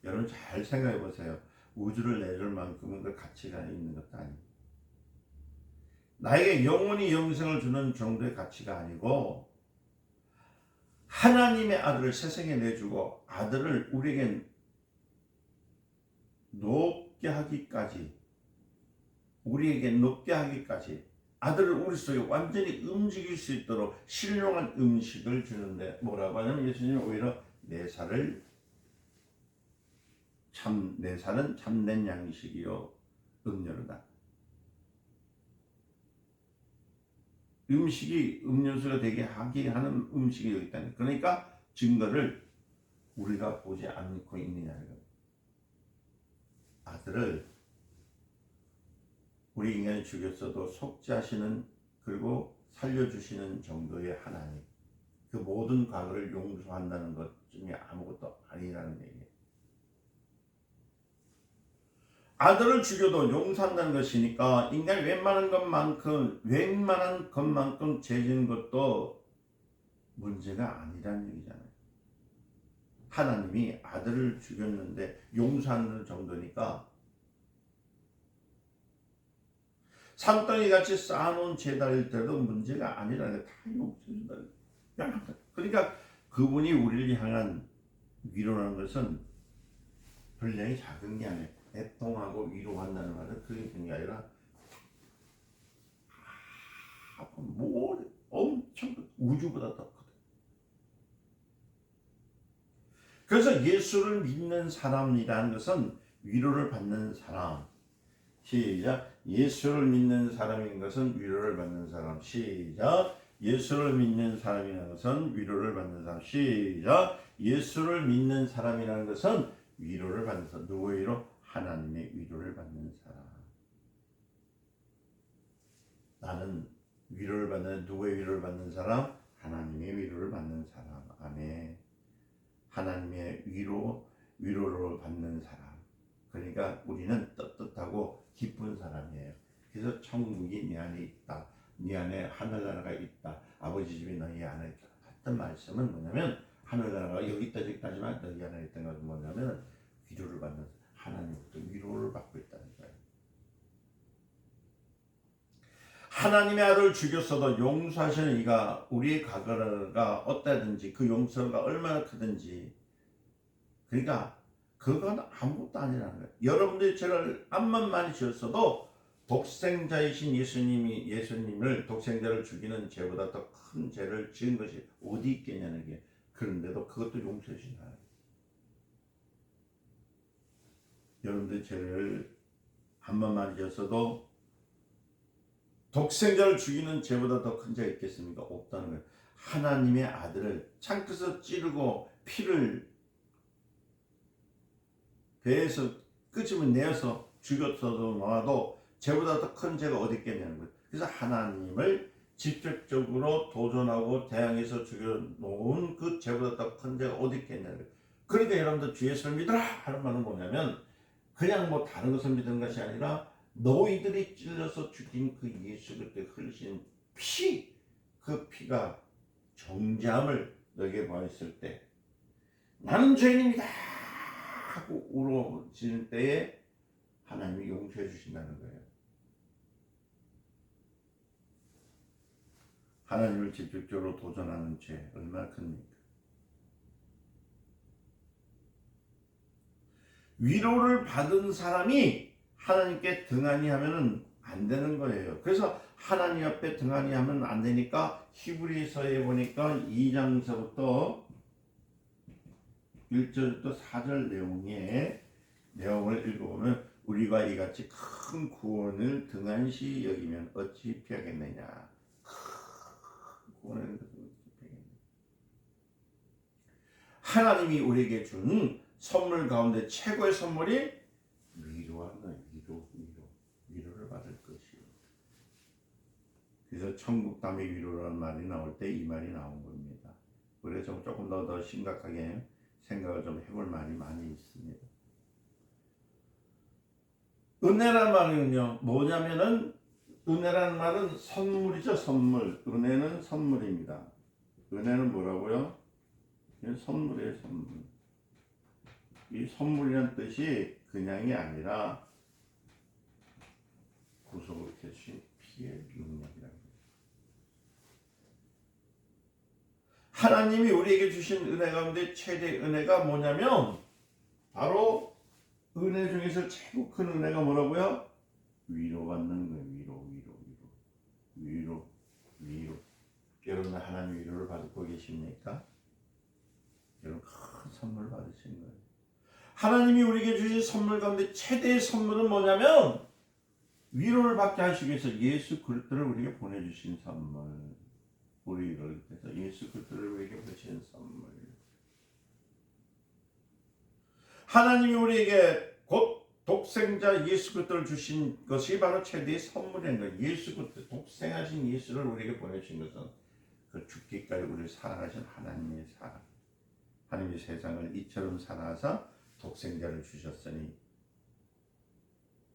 여러분 잘 생각해 보세요. 우주를 내줄 만큼은 그 가치가 있는 것도 아니고, 나에게 영원히 영생을 주는 정도의 가치가 아니고, 하나님의 아들을 세상에 내주고 아들을 우리에게 높게 하기까지, 아들을 우리 속에 완전히 움직일 수 있도록 신령한 음식을 주는데, 뭐라고 하냐면 예수님은 오히려 내 살은 참된 양식이요 음료로다. 음식이 음료수가 되게 하게 하는 음식이 여기 있다는, 그러니까 증거를 우리가 보지 않고 있느냐는 거예요. 아들을 우리 인간이 죽였어도 속죄하시는, 그리고 살려주시는 정도의 하나님, 그 모든 과거를 용서한다는 것 중에 아무것도 아니라는 얘기예요. 아들을 죽여도 용서한다는 것이니까 인간이 웬만한 것만큼 죄진 것도 문제가 아니라는 얘기잖아요. 하나님이 아들을 죽였는데 용서하는 정도니까 산더미 같이 쌓아놓은 죄다일 때도 문제가 아니라는 게 다 용서해준다. 그러니까 그분이 우리를 향한 위로라는 것은 분량이 작은 게 아니에요. 애통하고 위로한다는 말은 그게 아니라 뭐 엄청 우주보다 더 커요. 그래서 예수를 믿는 사람이라는 것은 위로를 받는 사람. 시작. 예수를 믿는 사람인 것은 위로를 받는 사람. 시작. 예수를 믿는 사람이라는 것은 위로를 받는 사람. 시작. 예수를 믿는 사람이라는 것은 위로를 받는 사람. 누구의 위로? 하나님의 위로를 받는 사람. 나는 위로를 받는, 누구의 위로를 받는 사람? 하나님의 위로를 받는 사람. 아멘. 하나님의 위로를 받는 사람. 그러니까 우리는 떳떳하고 기쁜 사람이에요. 그래서 천국이 네 안에 있다. 네 안에 하늘나라가 있다. 아버지 집이 너희 안에 있다. 했던 말씀은 뭐냐면 하늘나라가 여기 있다 저기까지만 너희 안에 있다는 것은 뭐냐면 위로를 받는, 하나님부터 위로를 받고 있다는 거예요. 하나님의 아들을 죽였어도 용서하시는 이가 우리의 과거가 어떠든지 그 용서가 얼마나 크든지, 그러니까 그건 아무것도 아니라는 거예요. 여러분들이 죄를 암만 많이 지었어도 독생자이신 예수님을 독생자를 죽이는 죄보다 더 큰 죄를 지은 것이 어디 있겠냐는 게, 그런데도 그것도 용서해 주신다. 여러분들이 죄를 암만 많이 지었어도 독생자를 죽이는 죄보다 더 큰 죄가 있겠습니까? 없다는 거예요. 하나님의 아들을 창끝에서 찌르고 피를 배에서 끄집어 내어서 죽였어도 나와도 죄보다 더 큰 죄가 어디 있겠냐는 거예요. 그래서 하나님을 직접적으로 도전하고 대항해서 죽여놓은 그 죄보다 더 큰 죄가 어디 있겠냐는 거예요. 그러니까 여러분들 주 예수를 믿어라 하는 말은 뭐냐면 그냥 뭐 다른 것을 믿는 것이 아니라 너희들이 찔러서 죽인 그 예수 그때 흘리신 피, 그 피가 정죄함을 너에게 보았을 때 나는 죄인입니다 하고 울어지는 때에 하나님이 용서해 주신다는 거예요. 하나님을 직접적으로 도전하는 죄 얼마나 큽니까? 위로를 받은 사람이 하나님께 등한히 하면은 안 되는 거예요. 그래서 하나님 앞에 등한히 하면 안 되니까 히브리서에 보니까 2장서부터 1절부터 4절 내용을 읽어보면 우리가 이같이 큰 구원을 등한시 여기면 어찌 피하겠느냐. 큰 구원을 어찌 피하겠느냐. 하나님이 우리에게 준 선물 가운데 최고의 선물이 위로하는 거예요. 위로를 받을 것이요. 그래서 천국 담의 위로라는 말이 나올 때 이 말이 나온 겁니다. 그래서 조금 더 심각하게 생각을 좀 해볼 말이 많이 있습니다. 은혜란 말은요, 뭐냐면은 은혜란 말은 선물이죠, 선물. 은혜는 선물입니다. 은혜는 뭐라고요? 선물이에요, 선물. 이 선물이라는 뜻이 그냥이 아니라 구속을 해주신 피의 능력이라는 거예요. 하나님이 우리에게 주신 은혜 가운데 최대 은혜가 뭐냐면 바로 은혜 중에서 최고 큰 은혜가 뭐라고요? 위로받는 거예요. 위로. 여러분 하나님 위로를 받고 계십니까? 여러분 큰 선물 받으신 거예요. 하나님이 우리에게 주신 선물 가운데 최대의 선물은 뭐냐면 위로를 받게 하시기 위해서 예수 그리스도를 우리에게 보내주신 선물. 우리를 위해서 예수 그리스도를 우리에게 보내주신 선물. 하나님이 우리에게 곧 독생자 예수 그리스도를 주신 것이 바로 최대의 선물인 거예요. 예수 그리스도 독생하신 예수를 우리에게 보내주신 것은 그 죽기까지 우리를 사랑하신 하나님의 사랑. 하나님이 세상을 이처럼 사랑하사 독생자를 주셨으니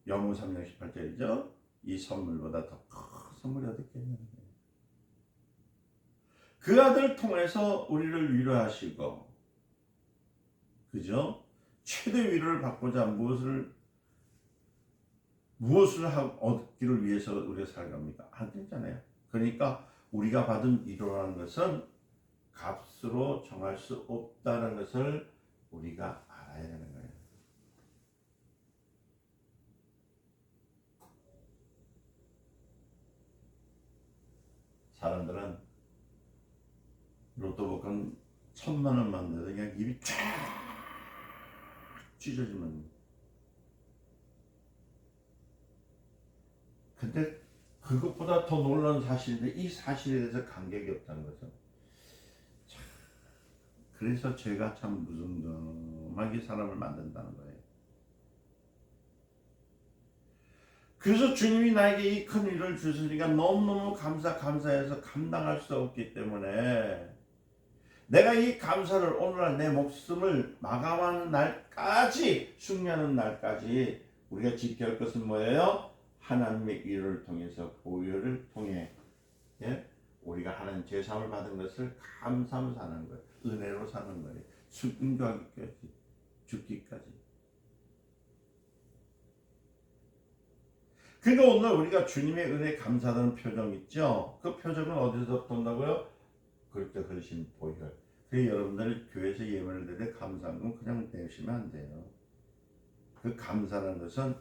영후 3장 18절이죠. 이 선물보다 더 큰 선물이 어디 있겠냐는 거예요. 그 아들을 통해서 우리를 위로하시고, 그죠? 최대 위로를 받고자 무엇을 얻기를 위해서 우리가 살갑니까? 안 되잖아요. 그러니까 우리가 받은 위로라는 것은 값으로 정할 수 없다는 것을 우리가 알아야 되는 거예요. 사람들은 로또 복권 1000만 원 만들어도 그냥 입이 쫙 찢어지면. 근데 그것보다 더 놀라운 사실인데 이 사실에 대해서 감격이 없다는 거죠. 참, 그래서 죄가 참 무덤덤하게 사람을 만든다는 거예요. 그래서 주님이 나에게 이 큰 일을 주시니까 너무너무 감사해서 감당할 수 없기 때문에 내가 이 감사를 오늘날 내 목숨을 마감하는 날까지, 숙려하는 날까지 우리가 지켜야 할 것은 뭐예요? 하나님의 일을 통해서, 보혈을 통해, 예? 우리가 하나님 제사함을 받은 것을 감사하며 사는 거예요. 은혜로 사는 거예요. 순교하기까지, 죽기까지. 그러니까 오늘 우리가 주님의 은혜 감사하는 표정 있죠? 그 표정은 어디서 본다고요? 그때 흐르신 보혈. 그 여러분들 교회에서 예물을 드릴 때 감사하면 그냥 내시면 안 돼요. 그 감사라는 것은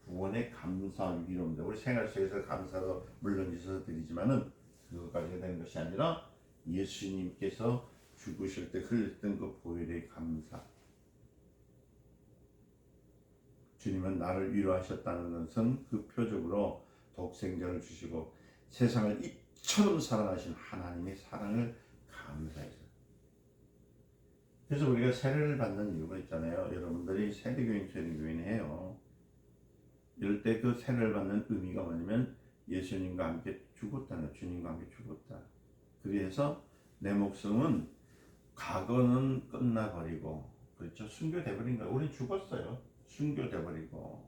구원의 감사 위로입니다. 우리 생활 속에서 감사도 물론 있어서 드리지만은 그것까지 되는 것이 아니라 예수님께서 죽으실 때 흘렸던 그 보혈의 감사. 주님은 나를 위로하셨다는 것은 그 표적으로 독생자를 주시고 세상을 이처럼 사랑하신 하나님의 사랑을 감사해서. 그래서 우리가 세례를 받는 이유가 있잖아요. 여러분들이 세례교인이에요. 이럴 때 그 세례를 받는 의미가 뭐냐면 예수님과 함께 죽었다는 거예요. 주님과 함께 죽었다. 그래서 내 목숨은 과거는 끝나버리고, 그렇죠? 순교돼버린 거예요. 우린 죽었어요. 순교돼버리고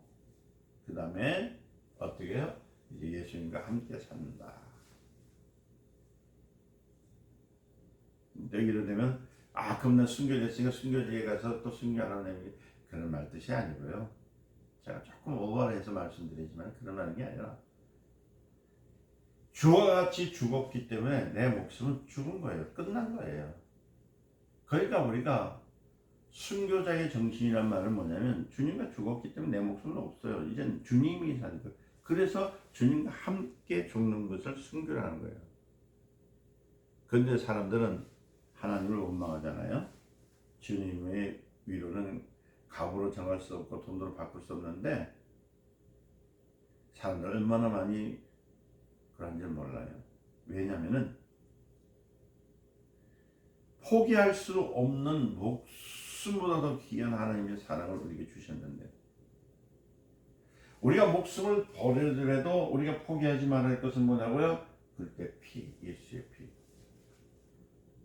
그 다음에 어떻게 해요? 이제 예수님과 함께 산다. 여기로 되면 그럼 난 순교됐으니까 순교지에 가서 또 순교하라는 그런 말 뜻이 아니고요. 제가 조금 오버해서 말씀드리지만 그런 말이 아니라 주와 같이 죽었기 때문에 내 목숨은 죽은 거예요. 끝난 거예요. 그러니까 우리가 순교자의 정신이란 말은 뭐냐면 주님과 죽었기 때문에 내 목숨은 없어요. 이젠 주님이 사는 거예요. 그래서 주님과 함께 죽는 것을 순교라는 거예요. 그런데 사람들은 하나님을 원망하잖아요. 주님의 위로는 값으로 정할 수 없고 돈으로 바꿀 수 없는데 사람들 얼마나 많이 그런지 몰라요. 왜냐하면은 포기할 수 없는 목숨보다 더 귀한 하나님의 사랑을 우리에게 주셨는데 우리가 목숨을 버리더라도 우리가 포기하지 말아야 할 것은 뭐냐고요? 그때 피, 예수의 피.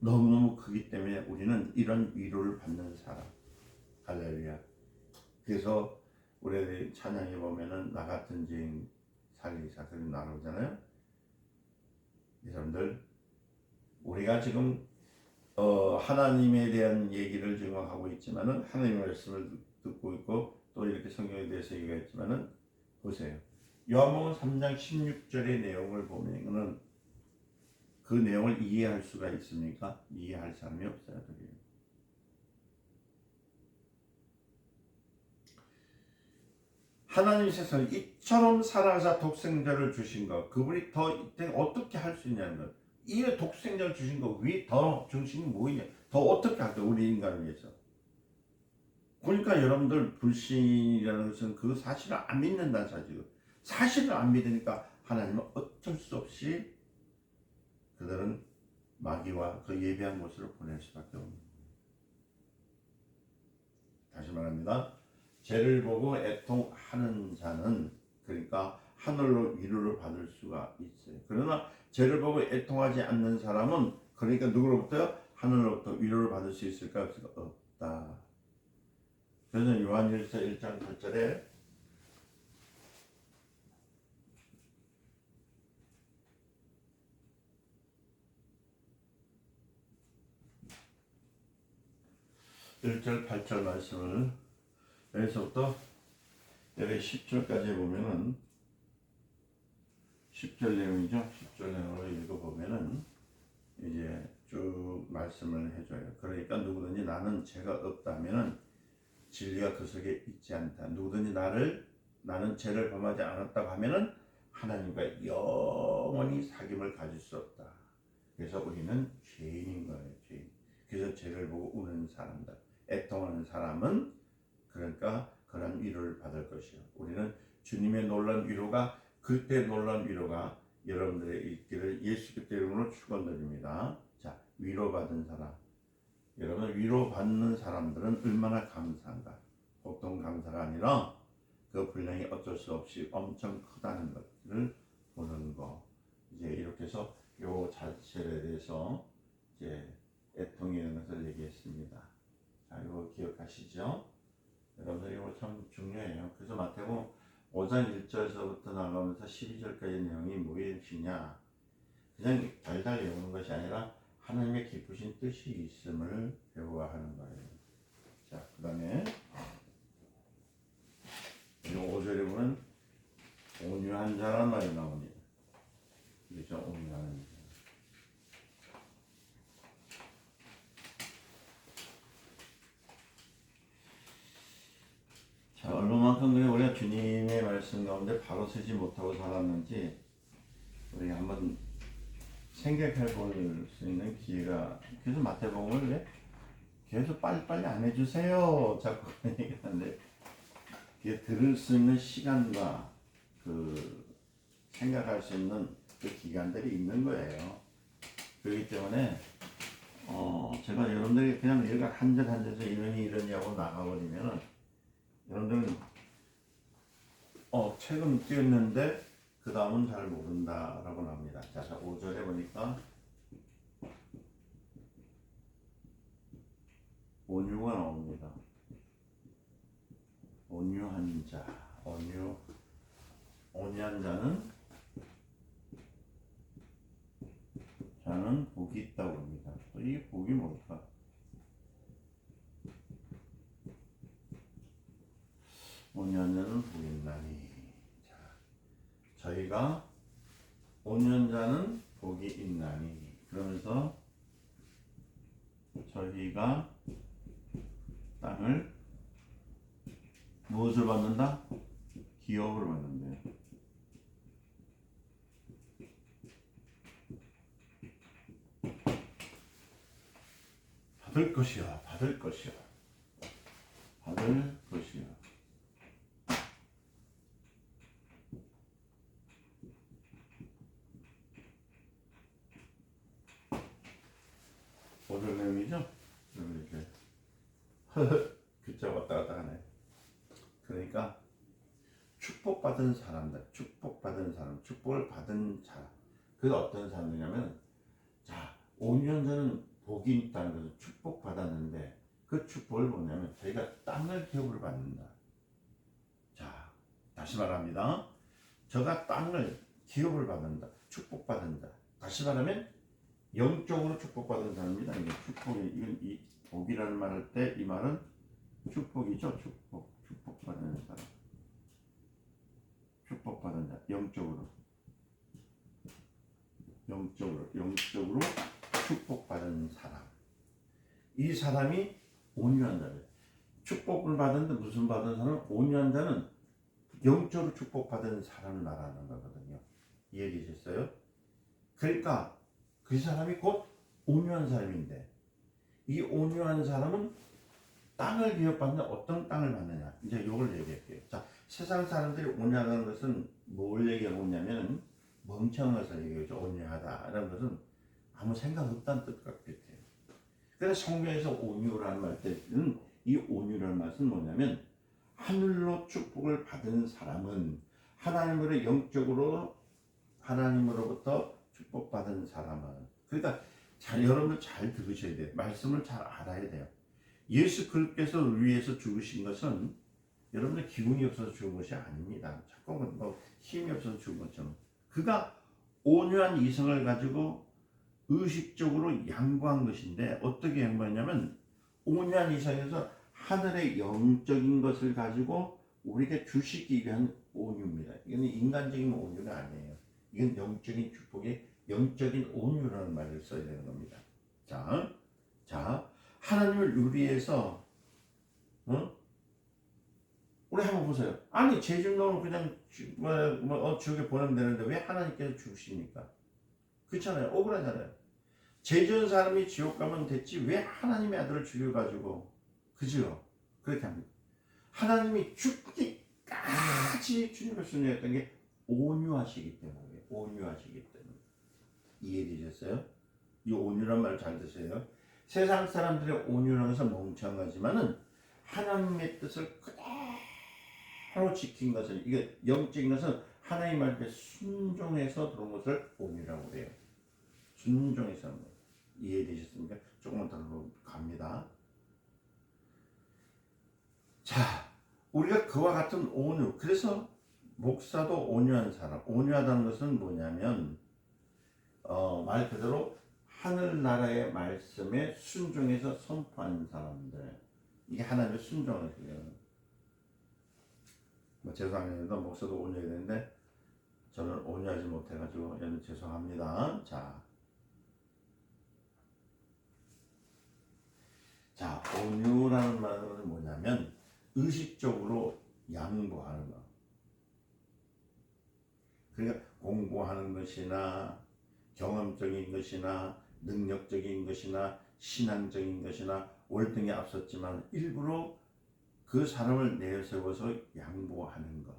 너무너무 크기 때문에 우리는 이런 위로를 받는 사람. 할렐루야. 그래서 우리 찬양에 보면은 나 같은 죄인 살리사 그런 나오잖아요. 이 사람들 우리가 지금 하나님에 대한 얘기를 지금 하고 있지만은 하나님의 말씀을 듣고 있고 또 이렇게 성경에 대해서 얘기했지만은 보세요. 요한복음 3장 16절의 내용을 보면은 그 내용을 이해할 수가 있습니까? 이해할 사람이 없어요. 하나님 세상을 이처럼 사랑하사 독생자를 주신 것, 그분이 더 어떻게 할 수 있냐는 것. 이 독생자를 주신 것 위에 더 정신이 뭐이냐? 더 어떻게 할까? 우리 인간을 위해서. 그러니까 여러분들 불신이라는 것은 그 사실을 안 믿는다는 사실이고 사실을 안 믿으니까 하나님은 어쩔 수 없이 그들은 마귀와 그 예비한 곳으로 보낼 수밖에 없는 거예요. 다시 말합니다. 죄를 보고 애통하는 자는 그러니까 하늘로 위로를 받을 수가 있어요. 그러나 죄를 보고 애통하지 않는 사람은 그러니까 누구로부터요? 하늘로부터 위로를 받을 수 있을까? 없다. 그래서 요한일서 1장 8절에 (1절) 8절 말씀을 여기서부터 여기 10절까지 보면은 10절 내용이죠. 10절 내용을 읽어보면은 이제 쭉 말씀을 해줘요. 그러니까 누구든지 나는 죄가 없다면은 진리가 그 속에 있지 않다. 누구든지 나는 죄를 범하지 않았다고 하면은 하나님과 영원히 사귐을 가질 수 없다. 그래서 우리는 죄인인 거예요. 죄인. 그래서 죄를 보고 우는 사람들, 애통하는 사람은 그러니까 그런 위로를 받을 것이요. 우리는 주님의 놀라운 위로가 그때 놀라운 위로가 여러분들의 있기를 예수 그리스도의 이름으로 축원드립니다. 자, 위로받은 사람. 여러분 위로받는 사람들은 얼마나 감사한가. 보통 감사가 아니라 그 분량이 어쩔 수 없이 엄청 크다는 것을 보는 거. 이제 이렇게 해서 요 자체에 대해서 이제 애통이라는 것을 얘기했습니다. 자, 이거 기억하시죠? 여러분들 이거 참 중요해요. 그래서 마태복음 5장 1절에서부터 나가면서 12절까지 내용이 무엇이냐? 그냥 달달 외우는 것이 아니라 하나님의 깊으신 뜻이 있음을 배워야 하는 거예요. 자, 그 다음에 5절에 보면 온유한 자란 말이 나옵니다. 그렇죠? 온유한 자. 자, 얼마만큼 우리가 주님의 말씀 가운데 바로 서지 못하고 살았는지 우리가 한번 생각해 볼 수 있는 기회가. 그래서 마태복음을 왜 계속 빨리빨리 안 해주세요 자꾸 얘기하는데 이게 들을 수 있는 시간과 그 생각할 수 있는 그 기간들이 있는 거예요. 그렇기 때문에 제가 여러분들이 그냥 여기가 한 절 한 절에서 이러니 하고 나가버리면은 여러분들은 책은 띄었는데 그 다음은 잘 모른다라고 나옵니다. 자, 5절에 보니까 온유가 나옵니다. 온유한 자, 온유한 자는 복이 있다고 합니다. 이게 복이 뭘까? 온유한 자는 복이 있나니. 자, 저희가 온유한 자는 복이 있나니. 그러면서 저희가 땅을 무엇을 받는다? 기업을 받는데요. 받을 것이야, 받을 것이야, 받을 것이야. 오늘 내용이죠? 이렇게 글자 왔다 갔다 하네. 그러니까 축복받은 사람들, 축복받은 사람, 축복을 받은 사람. 그 어떤 사람이냐면, 자, 5년 전은 복이 있다는 것을 축복받았는데 그 축복을 뭐냐면 저희가 땅을 기업으로 받는다. 자, 다시 말합니다. 저가 땅을 기업을 받는다. 축복받는다. 다시 말하면 영적으로 축복받은 사람입니다. 이게 축복이, 이건 이 복이라는 말 할 때 이 말은 축복이죠. 축복받는 사람. 축복받은 자, 영적으로 축복받은 사람. 이 사람이 온유한 자예요. 축복을 받은데 무슨 받은 사람? 온유한 자는 영적으로 축복받은 사람을 말하는 거거든요. 이해되셨어요? 그러니까 그 사람이 곧 온유한 사람인데, 이 온유한 사람은 땅을 기업받는데 어떤 땅을 받느냐, 이제 이걸 얘기할게요. 자, 세상 사람들이 온유하다는 것은 뭘 얘기하고 있냐면 멍청한 것을 얘기하죠. 온유하다라는 것은 아무 생각 없다는 뜻과 비슷해요. 그래서 성경에서 온유라는 말 때는 이 온유라는 말은 뭐냐면 하늘로 축복을 받은 사람은 하나님으로 영적으로 하나님으로부터 축복받은 사람은. 그러니까 여러분들 잘 들으셔야 돼요. 말씀을 잘 알아야 돼요. 예수 그리스도께서 위해서 죽으신 것은 여러분들 기운이 없어서 죽은 것이 아닙니다. 자꾸 뭐 힘이 없어서 죽은 것처럼. 그가 온유한 이성을 가지고 의식적으로 양보한 것인데, 어떻게 양보했냐면 온유한 이성에서 하늘의 영적인 것을 가지고 우리에게 주시기 위한 온유입니다. 이건 인간적인 온유가 아니에요. 이건 영적인 축복의 영적인 온유라는 말을 써야 되는 겁니다. 자, 하나님을 의리해서, 우리 한번 보세요. 아니, 죄진 놈은 그냥 지옥에 보내면 되는데 왜 하나님께서 주십니까? 그렇잖아요. 억울하잖아요. 죄 지은 사람이 지옥 가면 됐지 왜 하나님의 아들을 죽여가지고, 그죠? 그렇게 합니다. 하나님이 죽기까지 주님을 순종했던 게 온유하시기 때문에. 온유하시기 때문에. 이해되셨어요? 이 온유란 말 잘 드세요. 세상 사람들의 온유라는 것은 멍청하지만은 하나님의 뜻을 그대로 지킨 것은, 이게 영적인 것은 하나님 말에 순종해서 그런 것을 온유라고 해요. 순종해서. 이해되셨습니까? 조금만 더 갑니다. 자, 우리가 그와 같은 온유. 그래서 목사도 온유한 사람. 온유하다는 것은 뭐냐면 말 그대로 하늘나라의 말씀에 순종해서 선포하는 사람들. 이게 하나님의 순종을 해요. 죄송합니다. 목사도 온유해야 되는데 저는 온유하지 못해가지고 여러분 죄송합니다. 자, 온유라는 말은 뭐냐면 의식적으로 양보하는 거. 그러니까 공부하는 것이나 경험적인 것이나 능력적인 것이나 신앙적인 것이나 월등히 앞섰지만 일부러 그 사람을 내세워서 양보하는 것.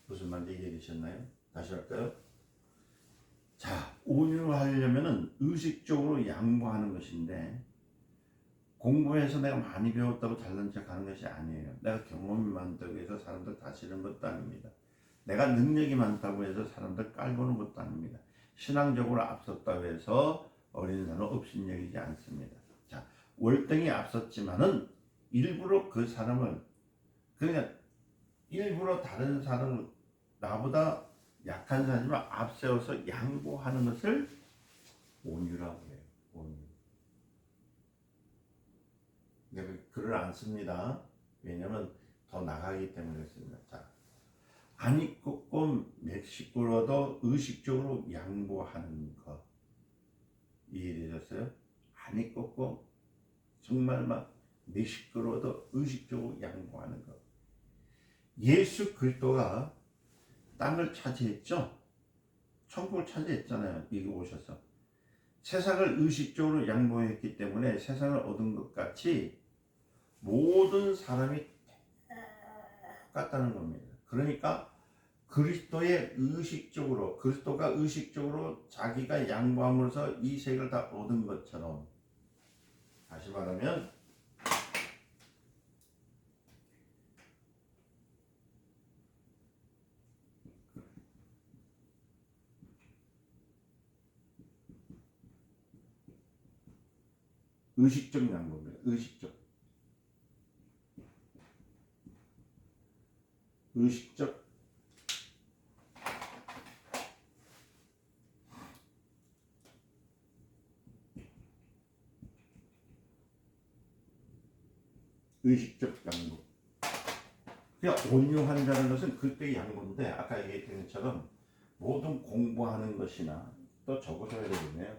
무슨 말인지 이해되셨나요? 다시 할까요? 자, 온유하려면은 의식적으로 양보하는 것인데, 공부해서 내가 많이 배웠다고 잘난 척하는 것이 아니에요. 내가 경험이 많다고 해서 사람들 다스리는 것도 아닙니다. 내가 능력이 많다고 해서 사람들 깔보는 것도 아닙니다. 신앙적으로 앞섰다고 해서 어린 사람은 업신여기지 않습니다. 자, 월등히 앞섰지만은 일부러 그 사람을, 그러니까 일부러 다른 사람을, 나보다 약한 사람을 앞세워서 양보하는 것을 온유라고 해요. 온유. 내가 글을 안 씁니다. 왜냐면 더 나가기 때문에 그렇습니다. 자, 아니 꺾고 멕시코로도 의식적으로 양보하는 것. 이해되셨어요? 아니 꺾고 정말 막 멕시코로도 의식적으로 양보하는 것. 예수 그리스도가 땅을 차지했죠. 천국을 차지했잖아요. 이거 오셔서 세상을 의식적으로 양보했기 때문에 세상을 얻은 것 같이 모든 사람이 똑같다는 겁니다. 그러니까 그리스도의 의식적으로, 그리스도가 의식적으로 자기가 양보함으로써 이 세계를 다 얻은 것처럼, 다시 말하면 의식적 양보입니다. 의식적 양보. 그냥 온유한 자라는 것은 그때의 양보인데, 아까 얘기했던 것처럼 모든 공부하는 것이나, 또 적어줘야 되겠네요.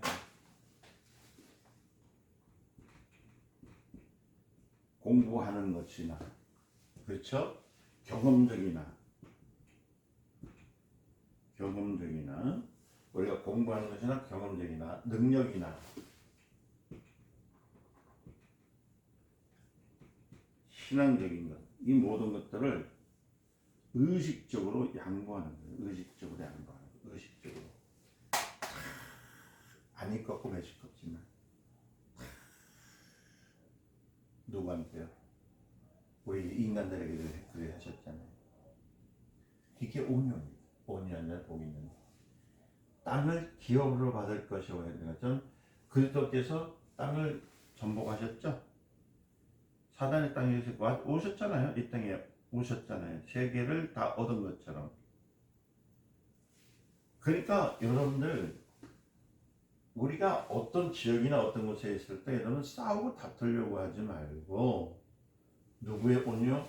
공부하는 것이나, 그렇죠? 경험적이나 우리가 공부하는 것이나 경험적이나 능력이나 신앙적인 것, 이 모든 것들을 의식적으로 양보하는 거예요. 의식적으로 양보하는 거예요. 의식적으로. 아니 꺾고 매식 꺾지만 누구한테요? 우리 인간들에게 그래 하셨잖아요. 이게 온유입니다. 온유한 자 복이 있는. 땅을 기업으로 받을 것이고 전 그리스도께서 땅을 전복하셨죠. 사단의 땅에 오셨잖아요. 이 땅에 오셨잖아요. 세계를 다 얻은 것처럼. 그러니까 여러분들, 우리가 어떤 지역이나 어떤 곳에 있을 때 여러분 싸우고 다투려고 하지 말고 누구의 온유?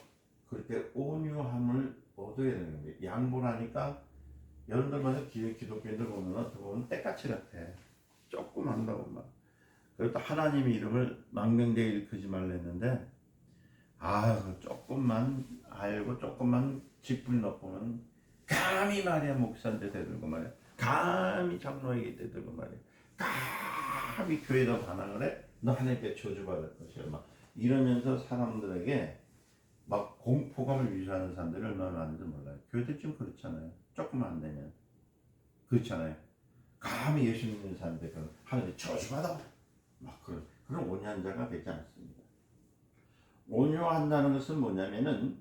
그렇게 온유함을 얻어야 되는 거예요. 양보를 하니까 여러분들마다 기독교인들 보면 때까치 같아. 조금 한다고 막. 그리고 또 하나님의 이름을 망명되게 일컫지 말랬는데, 조금만 알고 조금만 짓불 넣고는 감히 말이야 목사한테 대들고 말이야, 감히 장로에게 대들고 말이야, 감히 교회에다 반항을 해. 너 하나님께 저주받을 것이야. 막 이러면서 사람들에게 막 공포감을 유지하는 사람들이 얼마나 많은지 몰라요. 교회들 좀 그렇잖아요. 조금만 안 되면 그렇잖아요. 감히 예수 믿는 사람들 하늘이 저주받아 막 그런 온유한 자가 되지 않습니다. 온유한다는 것은 뭐냐면은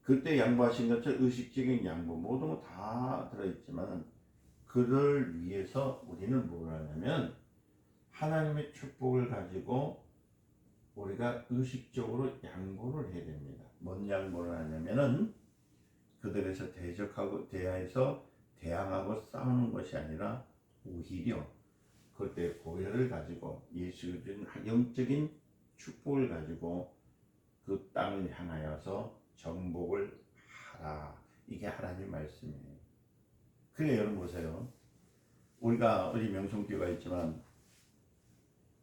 그때 양보하신 것처럼 의식적인 양보 모든 거 다 들어있지만 그를 위해서 우리는 뭘 하냐면 하나님의 축복을 가지고 우리가 의식적으로 양보를 해야 됩니다. 뭔 양보를 하냐면은 그들에서 대적하고 대항하고 싸우는 것이 아니라 오히려 그때 보혈을 가지고 예수 준 영적인 축복을 가지고 그 땅을 향하여서 정복을 하라. 이게 하나님 말씀이에요. 그게 여러분 보세요. 우리가 어디 명성교회가 있지만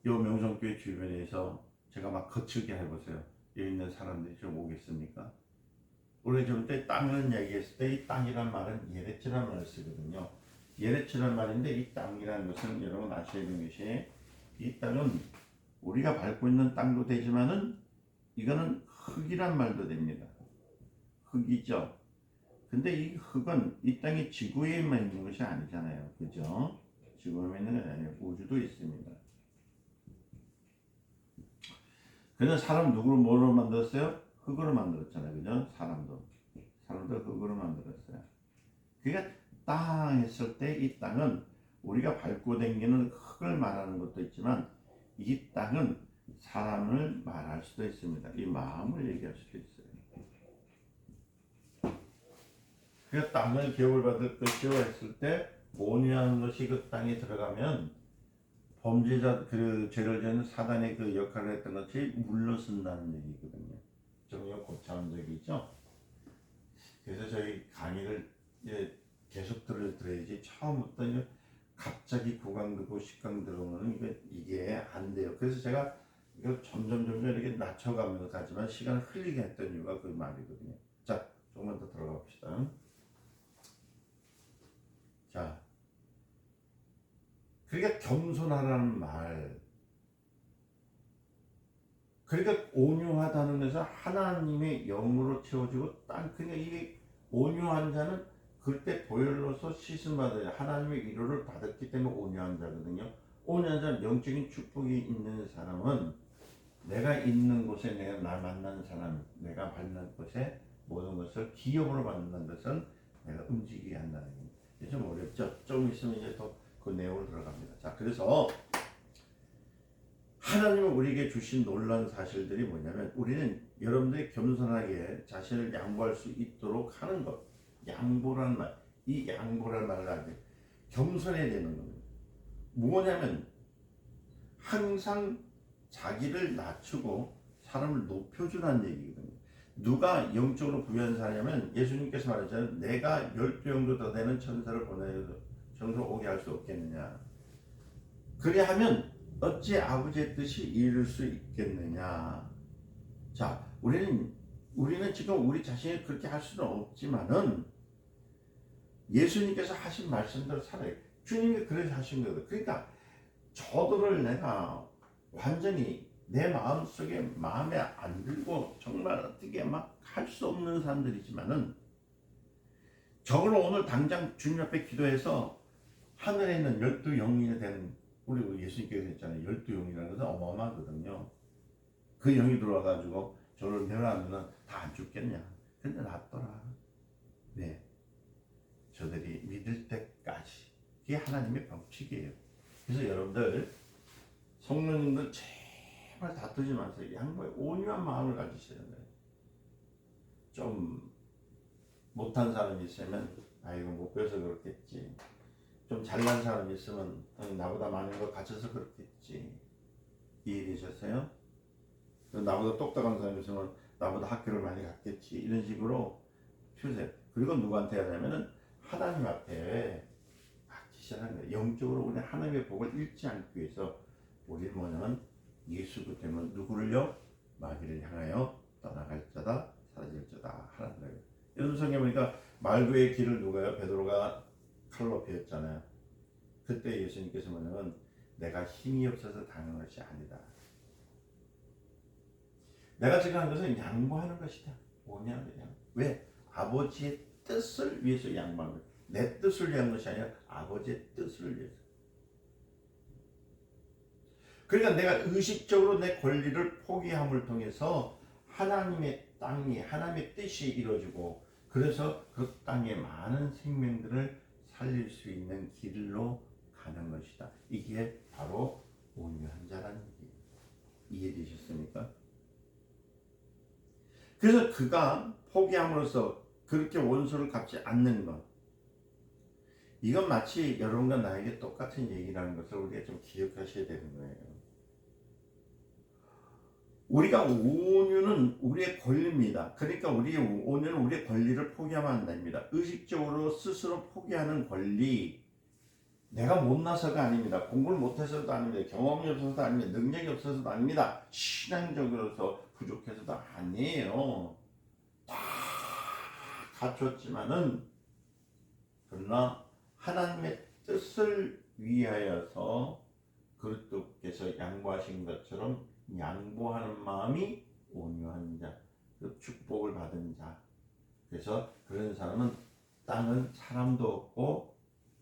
이 명성교회 주변에서 제가 막 거칠게 해보세요. 여기 있는 사람들이 좀 오겠습니까? 우리 좀 때 땅을 얘기했을 때 이 땅이란 말은 예레츠란 말을 쓰거든요. 예레츠란 말인데 이 땅이라는 것은 여러분 아셔야 되는 것이 이 땅은 우리가 밟고 있는 땅도 되지만은 이거는 흙이란 말도 됩니다. 흙이죠. 근데 이 흙은 이 땅의 지구에만 있는 것이 아니잖아요. 그죠? 지구에만 있는 게 아니에요. 우주도 있습니다. 그냥 사람 누구를 뭐로 만들었어요? 흙으로 만들었잖아요. 그죠? 사람도 흙으로 만들었어요. 그러니까 땅 했을 때 이 땅은 우리가 밟고 다니는 흙을 말하는 것도 있지만 이 땅은 사람을 말할 수도 있습니다. 이 마음을 얘기할 수도 있어요. 그 땅을 개울받을 것이요 했을 때 온유한 것이 그 땅에 들어가면 범죄자 그 죄를 지는 사단의 그 역할을 했던 것이 물러선다는 얘기거든요. 좀 고차원적이죠. 그래서 저희 강의를 이제 계속 들어야지 처음부터 갑자기 9강 들고 10강 들어오면 이게 안 돼요. 그래서 제가 이걸 점점 이렇게 낮춰가면서 가지만 시간을 흘리게 했던 이유가 그 말이거든요. 자, 조금만 더 들어가 봅시다. 자, 그러니까 겸손하라는 말. 그러니까 온유하다는 것은 하나님의 영으로 채워지고 그러니까 이게 온유한 자는 그때 보혈로서 씻음 받아야 하나님의 위로를 받았기 때문에 온유한 자거든요. 온유한 자는 영적인 축복이 있는 사람은 내가 있는 곳에 내가 나 만나는 사람, 내가 만난 곳에 모든 것을 기업으로 만드는 것은 내가 움직이게 한다는 겁니다. 좀 어렵죠? 좀 있으면 이제 더 그 내용으로 들어갑니다. 자, 그래서 하나님은 우리에게 주신 놀라운 사실들이 뭐냐면 우리는 여러분들이 겸손하게 자신을 양보할 수 있도록 하는 것. 양보란 말, 이 양보란 말을 하게 겸손해야 되는 겁니다. 뭐냐면 항상 자기를 낮추고 사람을 높여주라는 얘기거든요. 누가 영적으로 부유한 사람이냐면 예수님께서 말했잖아요. 내가 12영도 더 되는 천사를 보내서 정도로 오게 할 수 없겠느냐. 그리하면 어찌 아버지의 뜻이 이룰 수 있겠느냐. 자, 우리는 지금 우리 자신이 그렇게 할 수는 없지만은 예수님께서 하신 말씀대로 살아요. 주님이 그래서 하신 거예요. 그러니까 저들을 내가 완전히 내 마음속에 마음에 안 들고 정말 어떻게 막 할 수 없는 사람들이지만은 저걸 오늘 당장 주님 앞에 기도해서 하늘에 있는 12영이 된 우리 예수님께서 했잖아요. 12영이라는 것은 어마어마하거든요. 그 영이 들어와가지고 저를 멸하면 다 안 죽겠냐. 근데 낫더라. 네. 저들이 믿을 때까지. 그게 하나님의 법칙이에요. 그래서 여러분들 성령님들 제발 다투지 마세요. 양보에 온유한 마음을 가지셔야 돼요. 좀 못한 사람이 있으면 아이고 못 배워서 그렇겠지. 좀 잘난 사람이 있으면 나보다 많은 걸 가져서 그렇겠지. 이해되셨어요? 나보다 똑똑한 사람이 있으면 나보다 학교를 많이 갔겠지. 이런 식으로 표세요. 그리고 누구한테 하냐면은 하나님 앞에 맡기시라는 거예요. 영적으로 우리 하나님의 복을 잃지 않기 위해서 우리는 뭐냐면 예수 그 때문에 누구를요? 마귀를 향하여 떠나갈 자다 사라질 자다 하라는 거예요. 여러분 성경에 보니까 말구의 길을 누가요? 베드로가 칼로 베었잖아요. 그때 예수님께서 뭐냐면 내가 힘이 없어서 당한 것이 아니다. 내가 지금 한 것은 양보하는 것이다. 온유하게 양. 왜? 아버지의 뜻을 위해서 양보하는 거예요. 내 뜻을 위한 것이 아니라 아버지의 뜻을 위해서. 그러니까 내가 의식적으로 내 권리를 포기함을 통해서 하나님의 땅이 하나님의 뜻이 이루어지고 그래서 그 땅의 많은 생명들을 살릴 수 있는 길로 가는 것이다. 이게 바로 온유한 자라는 얘기예요. 이해되셨습니까? 그래서 그가 포기함으로써 그렇게 원수를 갚지 않는 것, 이건 마치 여러분과 나에게 똑같은 얘기라는 것을 우리가 좀 기억하셔야 되는 거예요. 우리가 온유는 우리의 권리입니다. 그러니까 온유는 우리의 권리를 포기하면 안 됩니다. 의식적으로 스스로 포기하는 권리, 내가 못나서가 아닙니다. 공부를 못해서도 아닙니다. 경험이 없어서도 아닙니다. 능력이 없어서도 아닙니다. 신앙적으로서 부족해서도 아니에요. 다 갖췄지만은 그러나 하나님의 뜻을 위하여서 그리스도께서 양보하신 것처럼 양보하는 마음이 온유한 자, 그 축복을 받은 자. 그래서 그런 사람은 땅은 사람도 없고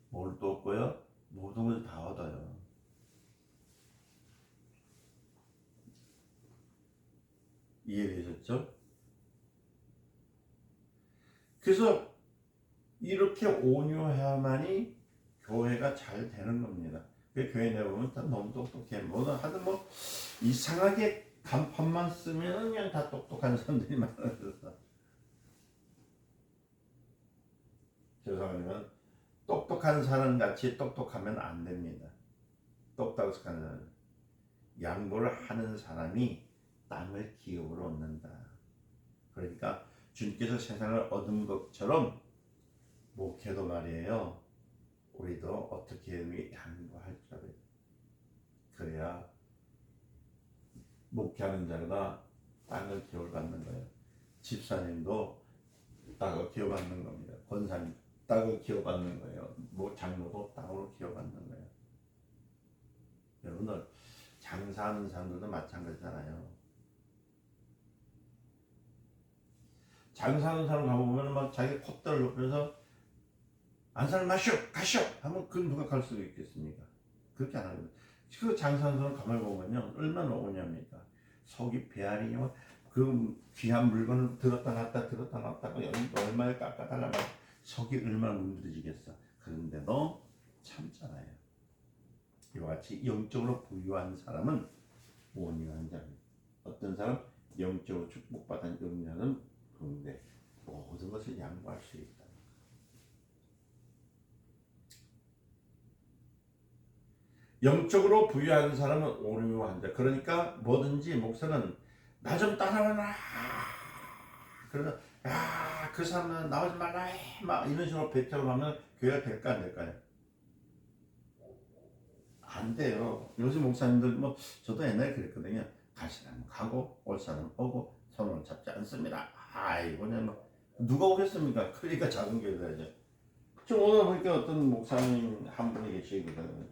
뭘도 없고요, 모든 걸 다 얻어요. 이해되셨죠? 그래서 이렇게 온유해야만이 교회가 잘 되는 겁니다. 그 교회 내보면 다 너무 똑똑해. 뭐든 하든 뭐 이상하게 간판만 쓰면 그냥 다 똑똑한 사람들이 많아서. 죄송하지만 똑똑한 사람 같이 똑똑하면 안 됩니다. 똑똑한 사람, 양보를 하는 사람이 땅을 기업으로 얻는다. 그러니까 주님께서 세상을 얻은 것처럼 목회도 말이에요. 우리도 어떻게 양보할 줄 알아요. 그래야 목회하는 자가 땅을 기업을 받는 거예요. 집사님도 땅을 기업받는 겁니다. 권사님 땅을 기업받는 거예요. 뭐 장로도 땅으로 기업받는 거예요. 여러분들 장사하는 사람들도 마찬가지잖아요. 장사하는 사람 가보면 막 자기 콧대를 높여서 안사람 마시오 가시오 하면 그 누가 갈 수가 있겠습니까? 그렇게 안 합니다. 그 장사하는 사람 가만히 보면요 얼마나 오냐입니까? 속이 배알이 그 귀한 물건을 들었다 놨다 얼마에 깎아달라고 속이 얼마나 문드러지겠어. 그런데도 참잖아요. 이와 같이 영적으로 부유한 사람은 온유한 자입니다. 어떤 사람? 영적으로 축복받은 영자는 그런데 모든 것을 양보할 수 있다. 영적으로 부유한 사람은 온유한 자. 그러니까 뭐든지 목사는 나 좀 따라와라. 그러면 그 사람은 나오지 말라 막 이런 식으로 배척을 하면 교회가 될까 안 될까요? 안 돼요. 요즘 목사님들 뭐 저도 옛날에 그랬거든요. 갈 사람은 가고 올 사람은 오고 손을 잡지 않습니다. 아이고 그냥 누가 오겠습니까? 그러니까 작은 교회 다야죠. 지금 오늘 보니까 어떤 목사님 한 분이 계시거든요.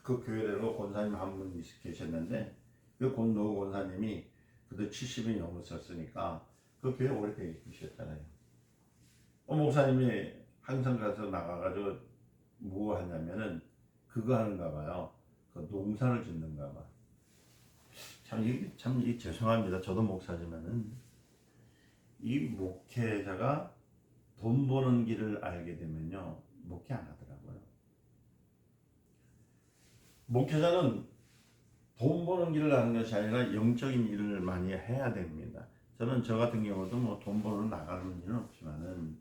그 교회로 권사님 한 분 계셨는데 그 노 권사님이 그도 70이 넘으셨으니까 그 교회 오래 계셨잖아요. 목사님이 항상 가서 나가가지고 뭐 하냐면은 그거 하는가 봐요. 그 농사를 짓는가 봐. 참 죄송합니다. 저도 목사지만은 이 목회자가 돈 버는 길을 알게 되면요 목회 안 하더라고요. 목회자는 돈 버는 길을 아는 것이 아니라 영적인 일을 많이 해야 됩니다. 저는 저 같은 경우도 뭐 돈 벌러 나가는 일은 없지만은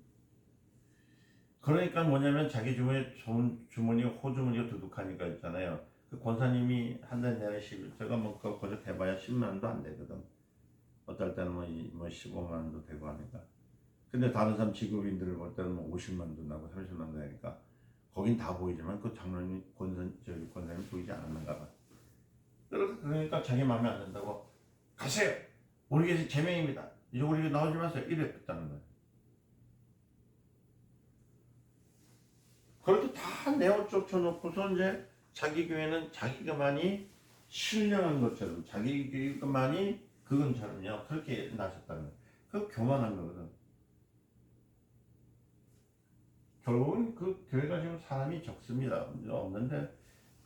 그러니까 뭐냐면 자기 주머니가 호주머니가 두둑하니까 있잖아요. 그 권사님이 한 달 내내 제가 뭐 그거 거저 해봐야 10만 원도 안 되거든. 어떨 때는 뭐 15만 원도 되고 하니까. 근데 다른 사람 직업인들을 볼 때는 뭐 50만 원도 나고 30만 원도 되니까 거긴 다 보이지만 그 장로님 권사님 보이지 않았는가 봐. 그러니까 자기 마음에 안 든다고 가세요. 우리 교회 제명입니다. 이제 우리 교회 나오지 마세요. 이랬다는 거예요. 그렇게 다 내어 쫓아놓고서 이제 자기 교회는 자기가만이 신령한 것처럼 자기 교회가만이 그건처럼요. 그렇게 나섰다는 거예요. 그 교만한 거거든. 결국은 그 교회가 지금 사람이 적습니다. 문제 없는데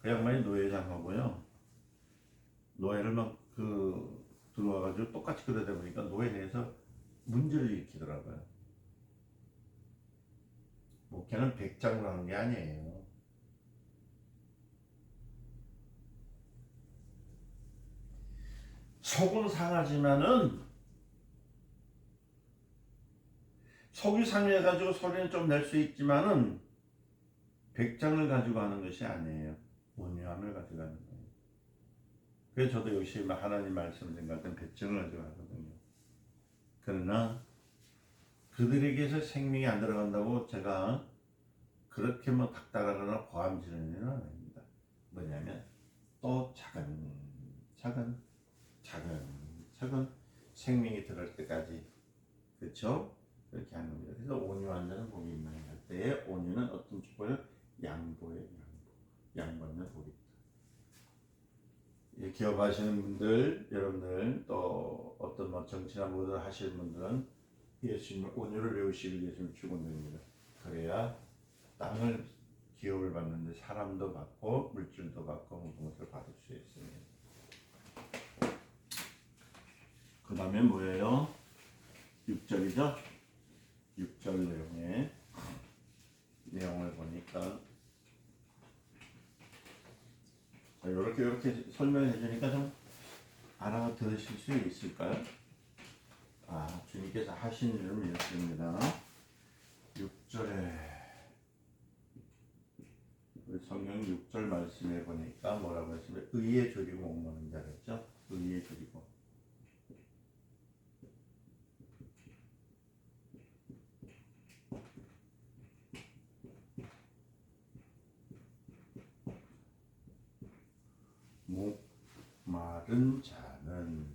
그 양반이 노회장하고요. 노예를 막 들어와가지고 똑같이 그러다 보니까 노예 내에서 문제를 일으키더라고요. 목회는 백장으로 하는 게 아니에요. 속은 상하지만은 속이 상해가지고 소리는 좀 낼 수 있지만은 백장을 가지고 하는 것이 아니에요. 온유함을 가지고 하는 거예요. 그래서 저도 역시 하나님 말씀을 생각할 땐 백장을 가지고 하거든요. 그러나 그들에게서 생명이 안 들어간다고 제가 그렇게 뭐 닥달하거나 고함지르는 일은 아닙니다. 뭐냐면 또 차근 생명이 들어갈 때까지, 그렇죠? 그렇게 하는 겁니다. 그래서 온유한 자는 복이 있나니 할 때에 온유는 어떤 축복이요? 양보예요. 양보하면 복이 있다. 기업하시는 분들, 여러분들 또 어떤 뭐 정치나 뭐든 하시는 분들은 예수님을 온유를 배우시길 예수님 축원드립니다. 그래야 땅을 기업을 받는데 사람도 받고 물질도 받고 모든 것을 받을 수 있습니다. 그 다음에 뭐예요? 6절이죠? 6절 내용을 보니까 이렇게 설명해 주니까 좀 알아들으실 수 있을까요? 주님께서 하신 일을 믿습니다. 6절에 우리 성경 6절 말씀에 보니까 뭐라고 했으면 의에 줄이고 목마른 자랬죠? 의에 줄이고 목마른 자는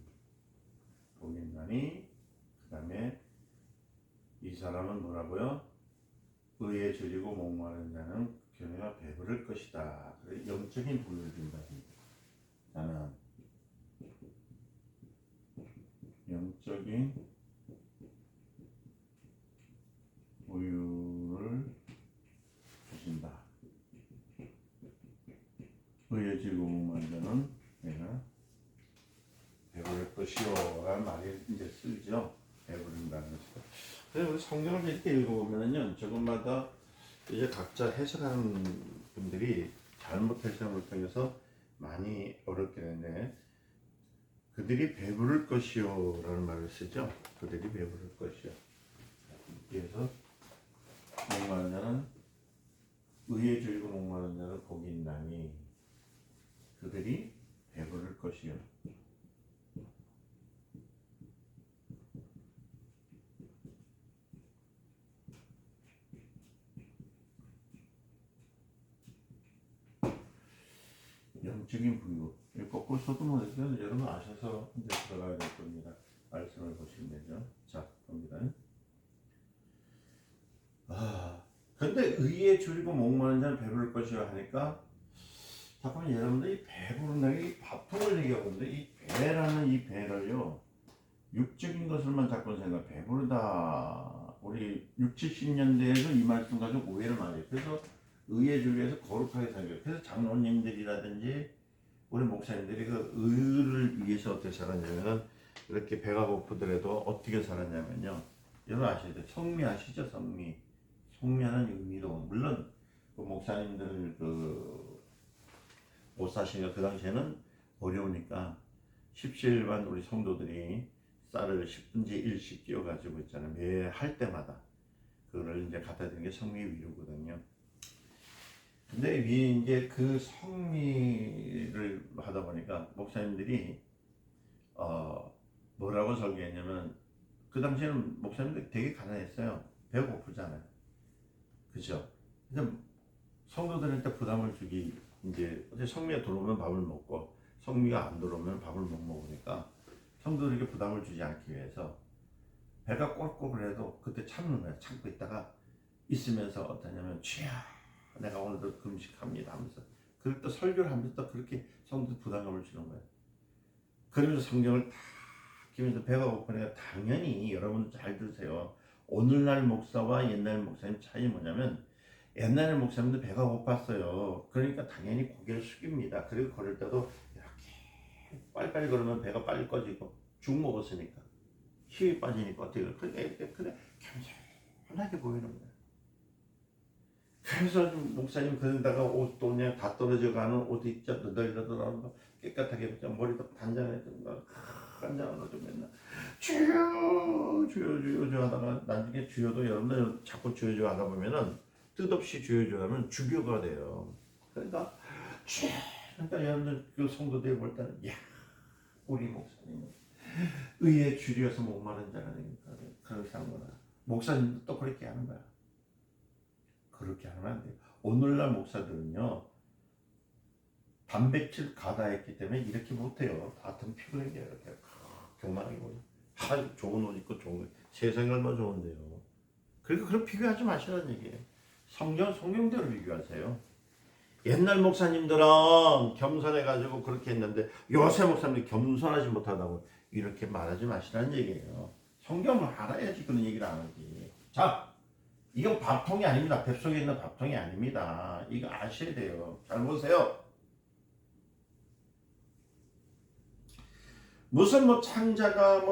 복이 있나니, 그 다음에 이 사람은 뭐라고요? 의에 줄이고 목마른 자는 교회가 배부를 것이다. 그래서 영적인 부를 준다. 나는 영적인 우유를 주신다. 의에 줄이고 목마른 자는 내가 배부를 것이요 라는 말이 이제 쓰죠. 배부른다는 것이다. 그래서 우리 성경을 이렇게 읽어보면요, 저것마다 이제 각자 해석하는 분들이 잘못 해석을 통해서 많이 어렵게 되는데, 그들이 배부를 것이요 라는 말을 쓰죠. 그들이 배부를 것이요. 그래서 목마른 자는 의에 줄이고 목마른 자는 복이 있나니 그들이 배부를 것이요. 영적인 부유. 거꾸로 써도 모르겠어요. 여러분 아셔서 이제 들어가야 될 겁니다. 말씀을 보시면 되죠. 자, 봅니다. 근데 의에 줄이고 목마른 자는 배부를 것이라 하니까 잠깐만 여러분들 이 배부른다는 이 밥통을 얘기하거든요. 이 배라는 이 배를요, 육적인 것을만 자꾸 생각. 배부르다. 우리 6, 70년대에도 이 말씀 가지고 오해를 많이 해요. 그래서 의에 줄여서 거룩하게 살게. 그래서 장로님들이라든지 우리 목사님들이 그 의를 위해서 어떻게 살았냐면은, 이렇게 배가 고프더라도 어떻게 살았냐면요, 여러분 아시죠? 성미 아시죠? 성미하는 의미도 물론 그 목사님들 못 사시니까 그 당시에는 어려우니까 십시일반 우리 성도들이 쌀을 10분의 1씩 끼워가지고 있잖아요. 매 할 때마다 그거를 이제 갖다 드리는 게 성미 위로거든요. 근데 위에 이제 그 성미를 하다 보니까 목사님들이 뭐라고 설계했냐면, 그 당시에는 목사님들 되게 가난했어요. 배가 고프잖아요. 그죠? 그래서 성도들한테 부담을 주기, 이제 성미가 들어오면 밥을 먹고 성미가 안 들어오면 밥을 못 먹으니까 성도들에게 부담을 주지 않기 위해서 배가 꼴꼴해도 그때 참는 거야. 참고 있다가 있으면서 어떠냐면, 주야 내가 오늘도 금식합니다 하면서 그걸 또 설교를 하면서 또 그렇게 성도들 부담감을 주는 거예요. 그러면서 성경을 다 그러면서 배가 고프니까 당연히 여러분 잘 들으세요. 오늘날 목사와 옛날 목사님 차이 뭐냐면 옛날 목사님도 배가 고팠어요. 그러니까 당연히 고개를 숙입니다. 그리고 걸을 때도 이렇게 빨리빨리 걸으면 배가 빨리 꺼지고 죽 먹었으니까 힘이 빠지니까 어떻게 그러니까 이렇게 그냥 겸손하게 보이는 거예요. 그래서 목사님 그러다가 옷도 그냥 다 떨어져가는 옷 있죠. 너덜너덜한 거 깨끗하게 입죠. 머리도 단장했던 거 단장한 좀 맨날 주여 주여 주여 주여 하다가 나중에 주여도 여러분들 자꾸 주여 주여 하다 보면은 뜻없이 주여 주여 하면 주교가 돼요. 그러니까 주여 그러니까 여러분들 그 성도들 볼 때는 야 우리 목사님은 의에 줄여서 목마른 자가 되니까 그렇게 하는 거다. 목사님도 또 그렇게 하는 거야. 그렇게 하면 안 돼요. 오늘날 목사들은요 단백질 가다했기 때문에 이렇게 못해요. 다 등피고 생겨요. 이렇게 교만하게 보여. 좋은 옷 입고 좋은 세상이 얼마나 좋은데요. 그러니까 그런 비교하지 마시라는 얘기예요. 성경대로 비교하세요. 옛날 목사님들은 겸손해가지고 그렇게 했는데 요새 목사님들이 겸손하지 못하다고 이렇게 말하지 마시라는 얘기예요. 성경을 알아야지 그런 얘기를 안 하지. 자, 이건 밥통이 아닙니다. 뱃속에 있는 밥통이 아닙니다. 이거 아셔야 돼요. 잘 보세요. 무슨 뭐 창자가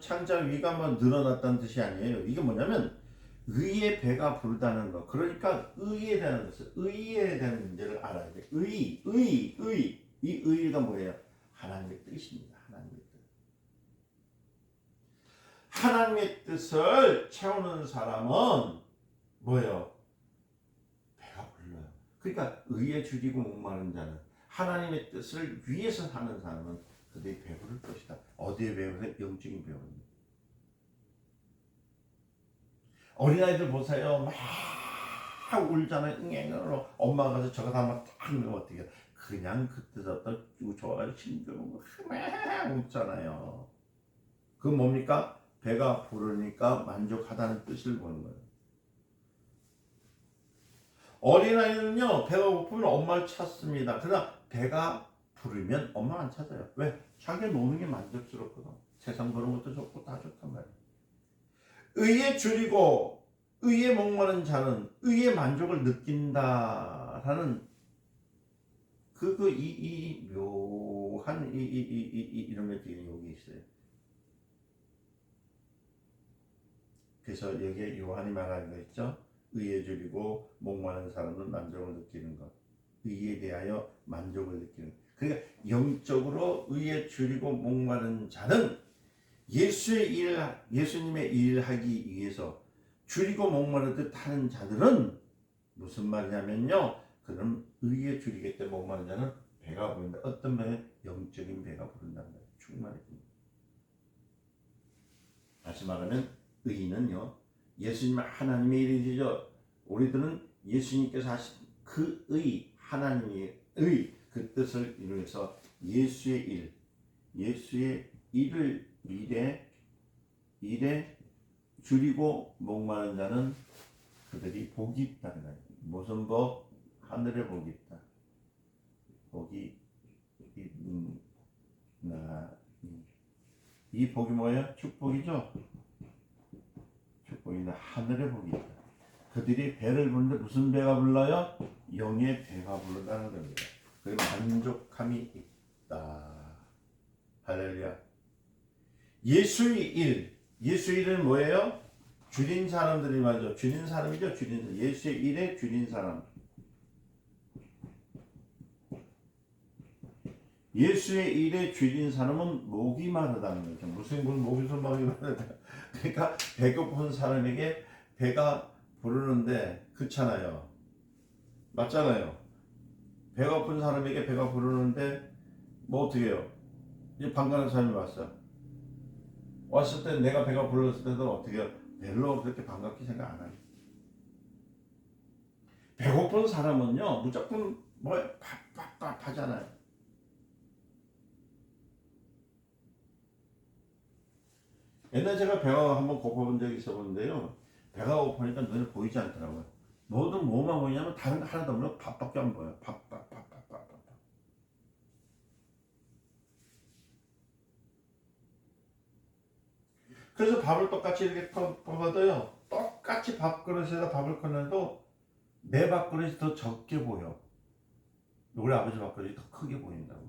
창자 위가 뭐 늘어났다는 뜻이 아니에요. 이게 뭐냐면 의의 배가 부르다는 거. 그러니까 의에 대한 것을 의에 대한 문제를 알아야 돼. 이 의가 뭐예요? 하나님의 뜻입니다. 하나님의 뜻. 하나님의 뜻을 채우는 사람은 뭐예요? 배가 불러요. 그러니까 의에 줄이고 목마른 자는 하나님의 뜻을 위해서 하는 사람은 그들이 배부를 것이다. 어디에 배부르냐? 영적인 배부릅니다. 어린아이들 보세요. 막 울잖아요. 응애으로 엄마가 가서 저거 다 막 딱 넣으면 어떻게 해요? 그냥 그때부터 좋아가지고 힘들고 막 웃잖아요. 그건 뭡니까? 배가 부르니까 만족하다는 뜻을 보는 거예요. 어린아이는요 배가 고프면 엄마를 찾습니다. 그러나 배가 부르면 엄마 안 찾아요. 왜? 자기 노는 게 만족스럽거든. 세상 보는 것도 좋고 다 좋단 말이에요. 의에 줄이고 의에 목마른 자는 의의 만족을 느낀다라는 이 묘한 이름의 여기 있어요. 그래서 여기에 요한이 말하는 거 있죠. 의에 줄이고 목마른 사람은 만족을 느끼는 것. 의에 대하여 만족을 느끼는 것. 그러니까 영적으로 의에 줄이고 목마른 자는 예수님의 일을 하기 위해서 줄이고 목마르듯 하는 자들은 무슨 말이냐면요. 그럼 의에 줄이겠다 목마른 자는 배가 부른다. 어떤 배는 영적인 배가 부른다는 거예요. 충만해집니다. 다시 말하면 의는요. 예수님 하나님의 일이죠. 우리들은 예수님께서 하신 그 의, 하나님의 의, 그 뜻을 이루어서 예수의 일에 줄이고 목마른 자는 그들이 복이 있다는 거예요. 무슨 복? 하늘의 복이 있다. 복이 있나니. 이 복이 뭐예요? 축복이죠? 축복이다. 하늘의 복이 있다. 그들이 배를 부르는데 무슨 배가 불러요? 영의 배가 부른다는 겁니다. 그 만족함이 있다. 할렐루야. 예수의 일은 뭐예요? 줄인 사람들이 말이죠. 줄인 사람이죠. 예수의 일에 줄인 사람. 예수의 일에 줄인 사람은 목이 마르다는 거죠. 무슨 목이 마르다. 그러니까 배고픈 사람에게 배가 부르는데 그렇잖아요. 맞잖아요. 배가 고픈 사람에게 배가 부르는데 뭐 어떻게 해요? 이제 방가는 사람이 왔을 때 내가 배가 불렀을 때도 어떻게 해요? 별로 그렇게 반갑게 생각 안 해요. 배고픈 사람은요 무조건 뭐 밥 하잖아요. 옛날에 제가 배가 한번 고파본 적이 있었는데요. 배가 고프니까 눈에 보이지 않더라고요. 뭐든 뭐만 보이냐면 다른 거 하나도 없는 밥밖에 안 보여요. 밥. 그래서 밥을 똑같이 이렇게 퍼거든요. 똑같이 밥그릇에다 밥을 꺼내도 내 밥그릇이 더 적게 보여. 우리 아버지 밥그릇이 더 크게 보인다고.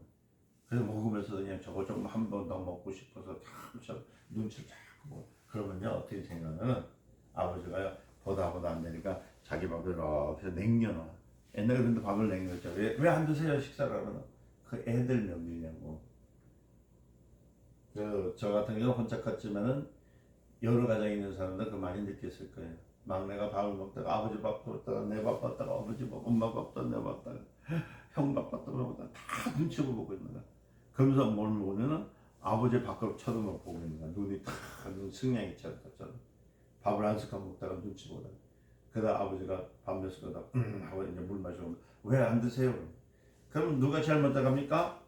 그래서 먹으면서 그냥 저거 좀 한 번 더 먹고 싶어서 참 눈치를 자꾸 보고. 그러면요 어떻게 생각하면 아버지가 보다 안 되니까 자기 밥을 이렇게 냉겨놔. 옛날에 근데 밥을 냉겼죠. 왜 안 드세요 식사를 하면 그 애들 먹이려고. 저 같은 경우 혼자 컸지만은 여러 가정에 있는 사람들 그 많이 느꼈을 거예요. 막내가 밥을 먹다가 아버지 밥 먹다가 내 밥 먹다가 아버지 밥, 엄마 밥 먹다가 내 밥 먹다가 형 밥 먹다가 다 눈치 보고 있는 거야. 그러면서 뭘 먹으면은 아버지 밥그릇 쳐다만 보고 있는 거야. 눈이 탁 승냥이 쳐다처럼 밥을 한 숟갈 먹다가 눈치 보다. 그러다 아버지가 밥 몇 숟갈 하고 이제 물 마시고 왜 안 드세요? 그럼 누가 제일 먼저 갑니까?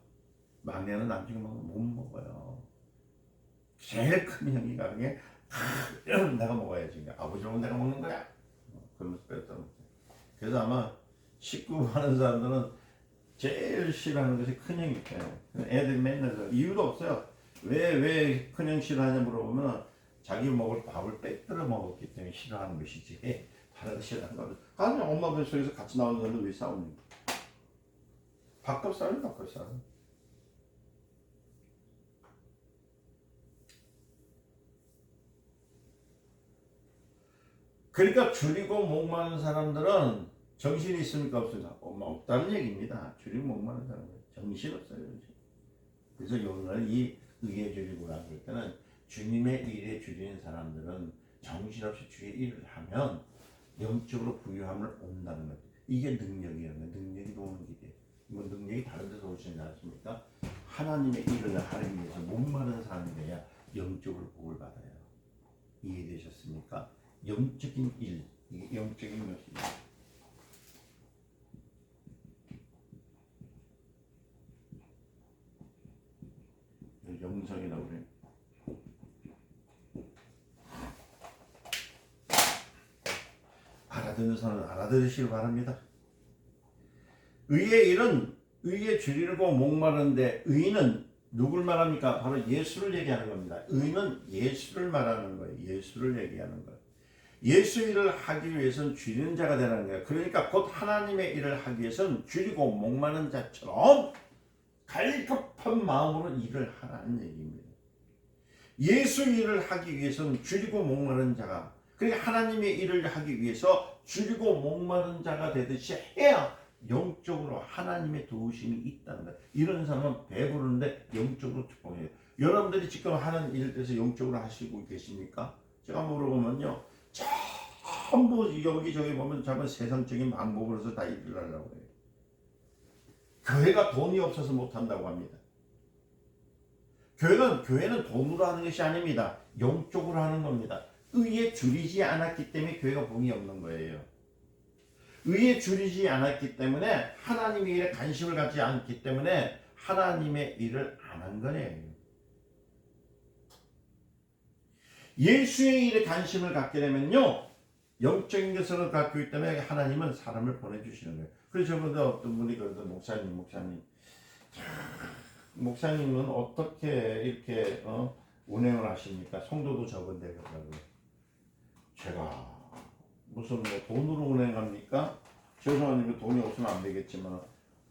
막내는 나중에 먹으면 못 먹어요. 제일 큰 형이 가는 게 내가 먹어야지. 아버지는 내가 먹는 거야. 그러면서 뺐다 먹지. 그래서 아마 식구 하는 사람들은 제일 싫어하는 것이 큰형이 돼요. 애들이 맨날 이유도 없어요. 왜 큰형 싫어하냐 물어보면 자기 먹을 밥을 빼뜨려 먹었기 때문에 싫어하는 것이지. 다른 거 싫어하는 거는 아니 엄마 뱃속에서 같이 나오는 사람들 왜 싸우는 거야? 밥값 싸우니 밥값 싸우. 그러니까 줄이고 목마른 사람들은 정신이 있습니까 없습니까? 없다는 얘기입니다. 줄이고 목마른 사람은 정신 없어요. 그래서 오늘 이 의에 줄이고라고 할 때는 주님의 일에 줄이는 사람들은 정신없이 주의 일을 하면 영적으로 부유함을 얻는다는 거죠. 이게 능력이라는 거예요. 능력이 오는 길이에요. 뭐 능력이 다른 데서 오시지 않습니까? 하나님의 일을 하기 위해서 목마른 사람이 돼야 영적으로 복을 받아요. 이해되셨습니까? 영적인 일, 이게 영적인 것입니다. 영성이라고 그래요. 알아듣는 사람은 알아들으시기 바랍니다. 의의 일은 의에 줄이고 목마른데 의는 누굴 말합니까? 바로 예수를 얘기하는 겁니다. 의는 예수를 말하는 거예요. 예수를 얘기하는 거예요. 예수 일을 하기 위해서는 줄이는 자가 되는 거예요. 그러니까 곧 하나님의 일을 하기 위해서는 줄이고 목마른 자처럼 갈급한 마음으로 일을 하라는 얘기입니다. 예수 일을 하기 위해서는 줄이고 목마른 자가, 그러니까 하나님의 일을 하기 위해서 줄이고 목마른 자가 되듯이 해야 영적으로 하나님의 도우심이 있다는 거예요. 이런 사람은 배부른데 영적으로 축복해요. 여러분들이 지금 하는 일에서 영적으로 하시고 계십니까? 제가 물어보면요, 전부 여기저기 보면 잡은 세상적인 방법으로서 다 일을 하려고 해요. 교회가 돈이 없어서 못한다고 합니다. 교회는 돈으로 하는 것이 아닙니다. 영적으로 하는 겁니다. 의에 줄이지 않았기 때문에 교회가 복이 없는 거예요. 의에 줄이지 않았기 때문에 하나님의 일에 관심을 갖지 않기 때문에 하나님의 일을 안 한 거예요. 예수의 일에 관심을 갖게 되면요, 영적인 것을 갖고 있기 때문에 하나님은 사람을 보내주시는 거예요. 그래서 저번에 어떤 분이 그러던 목사님은 어떻게 이렇게 운행을 하십니까? 성도도 적은데 그러더라고요. 제가 무슨 뭐 돈으로 운행합니까? 죄송합니다. 돈이 없으면 안 되겠지만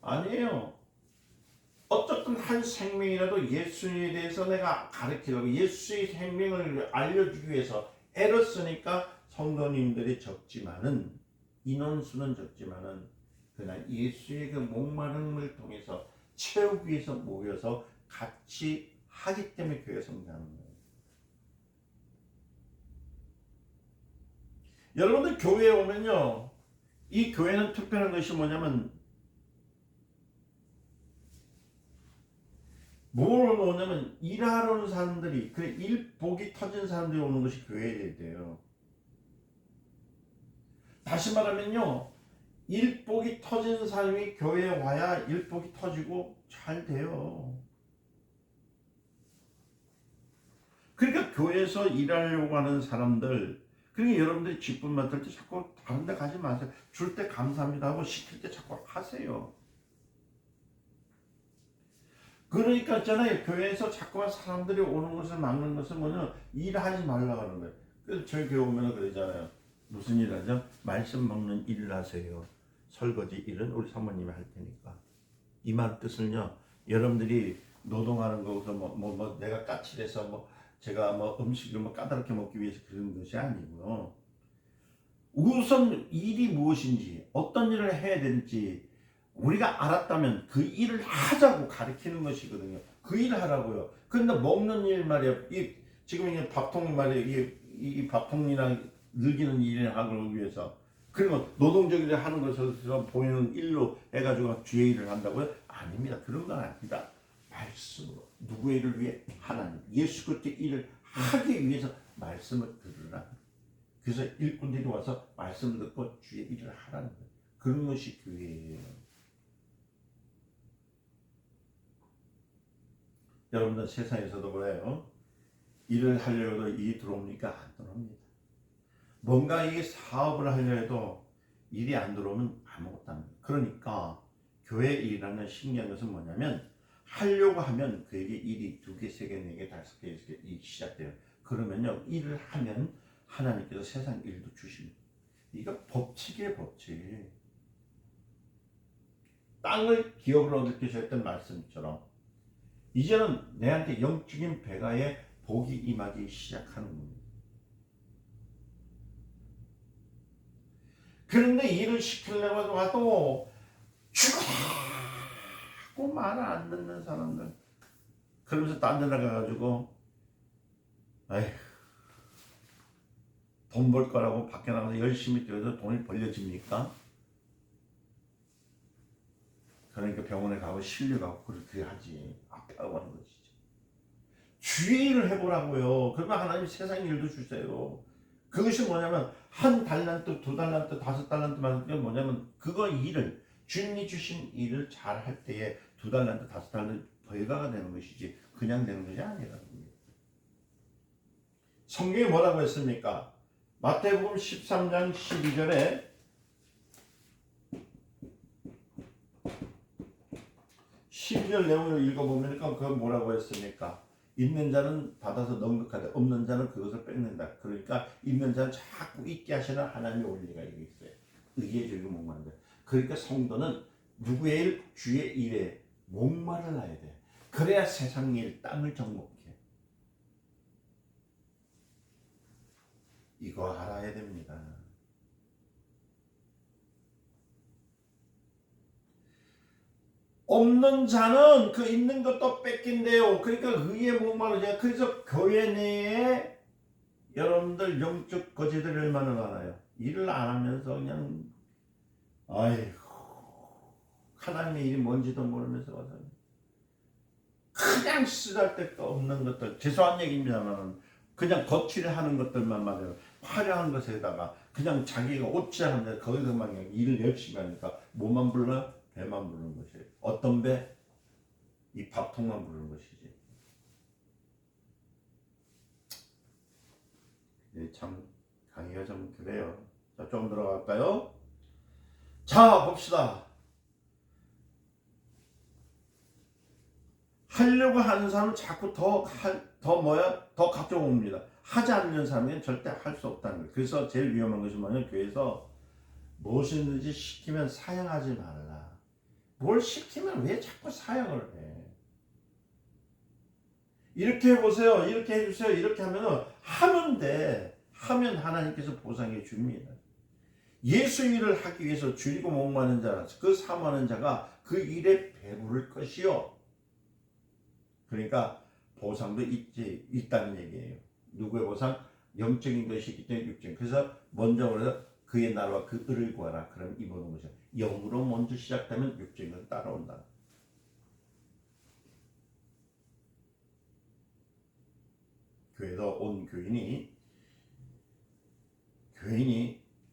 아니에요. 어쨌든 한 생명이라도 예수에 대해서 내가 가르치려고 예수의 생명을 알려주기 위해서 애를 쓰니까 성도님들이 적지만은 인원수는 적지만은 그날 예수의 그 목마름을 통해서 채우기 위해서 모여서 같이 하기 때문에 교회 성장하는 거예요. 여러분들 교회에 오면요, 이 교회는 특별한 것이 뭐냐면 뭘 오냐면 일하러 오는 사람들이, 그 일복이 터진 사람들이 오는 것이 교회에 돼요. 다시 말하면요, 일복이 터진 사람이 교회에 와야 일복이 터지고 잘 돼요. 그러니까 교회에서 일하려고 하는 사람들, 그러니까 여러분들이 직분 맡을 때 자꾸 다른 데 가지 마세요. 줄 때 감사합니다 하고 시킬 때 자꾸 하세요. 그러니까 있잖아요. 교회에서 자꾸만 사람들이 오는 것을 막는 것은 뭐냐면 일하지 말라고 하는 거예요. 그래서 저희 교회 오면 그러잖아요. 무슨 일 하죠? 말씀 먹는 일을 하세요. 설거지 일은 우리 사모님이 할 테니까. 이 말 뜻은요. 여러분들이 노동하는 거에서 내가 까칠해서 제가 음식을 까다롭게 먹기 위해서 그런 것이 아니고요. 우선 일이 무엇인지 어떤 일을 해야 되는지 우리가 알았다면 그 일을 하자고 가르치는 것이거든요. 그 일을 하라고요. 그런데 먹는 일 말이야. 지금 이 밥통 말이야. 이 밥통이랑 늘기는 일을 하기 위해서. 그리고 노동적 일을 하는 것을 보이는 일로 해가지고 뒤에 일을 한다고요? 아닙니다. 그런 건 아닙니다. 말씀으로 누구의 일을 위해? 하나님 예수 그리스도의 일을 하기 위해서 말씀을 들으라. 그래서 일꾼들이 와서 말씀을 듣고 주의 일을 하라는 거예요. 그런 것이 교회예요. 여러분들 세상에서도 그래요. 일을 하려고 해도 일이 들어옵니까? 안 들어옵니다. 뭔가 이 사업을 하려 해도 일이 안 들어오면 아무것도 안 돼요. 그러니까 교회 일이라는 신기한 것은 뭐냐면 하려고 하면 그에게 일이 2개, 3개, 4개, 5개, 6개 시작돼요. 그러면요 일을 하면 하나님께서 세상 일도 주십니다. 이거 법칙이에요, 법칙. 땅을 기업으로 얻게 하셨던 말씀처럼 이제는 내한테 영적인 배가에 복이 임하기 시작하는 겁니다. 그런데 일을 시키려고 해도 죽고 말을 안 듣는 사람들, 그러면서 딴 데 나가가지고 돈 벌 거라고 밖에 나가서 열심히 뛰어서 돈이 벌려집니까? 그러니까 병원에 가고 실려가고 그렇게 하지. 아파하고 하는 것이지. 주의 일을 해보라고요. 그러면 하나님 세상 일도 주세요. 그것이 뭐냐면 1달란트, 2달란트, 5달란트만 뭐냐면 그거 일을 주님이 주신 일을 잘 할 때에 2달란트, 5달란트 벌가가 되는 것이지 그냥 되는 것이 아니라는 겁니다. 성경이 뭐라고 했습니까? 마태복음 13장 12절에 12절 내용을 읽어보면 그건 뭐라고 했습니까? 있는 자는 받아서 넉넉하되 없는 자는 그것을 뺏는다. 그러니까 있는 자는 자꾸 있게 하시는 하나님의 원리가 이게 있어요. 의에 즐겨 목마른다. 그러니까 성도는 누구의 일? 주의 일에 목마르나야 돼. 그래야 세상 일, 땅을 정복해. 이거 알아야 됩니다. 없는 자는 그 있는 것도 뺏긴대요. 그러니까 의에 목마르죠. 그래서 교회 내에 여러분들 영적 거지들이 얼마나 많아요. 일을 안 하면서 그냥 하나님의 일이 뭔지도 모르면서 와서 그냥 쓰잘데가 없는 것들, 죄송한 얘기입니다만 그냥 거칠을 하는 것들만 말해요. 화려한 것에다가 그냥 자기가 옷자는데 거기서만 일을 열심히 하니까 뭐만 불러? 배만 부르는 것이에요. 어떤 배? 이 밥통만 부르는 것이지. 참 강의가 좀 그래요. 자, 좀 들어갈까요? 자, 봅시다. 하려고 하는 사람은 자꾸 더 가져옵니다. 하지 않는 사람은 절대 할 수 없다는 거예요. 그래서 제일 위험한 것이 뭐냐면 교회에서 무엇이든지 시키면 사양하지 말라. 뭘 시키면 왜 자꾸 사양을 해? 이렇게 해보세요. 이렇게 해주세요. 이렇게 하면 돼. 하면 하나님께서 보상해 줍니다. 예수 일을 하기 위해서 줄이고 목마른 자, 그 사모하는 자가 그 일에 배부를 것이요. 그러니까 보상도 있다는 얘기예요. 누구의 보상? 영적인 것이 있기 때문에 육적인. 그래서 먼저 그의 나라와 그 을을 구하라. 그럼 이 모든 것이 영으로 먼저 시작되면 육적인 것이 따라온다. 교회도 온 교인이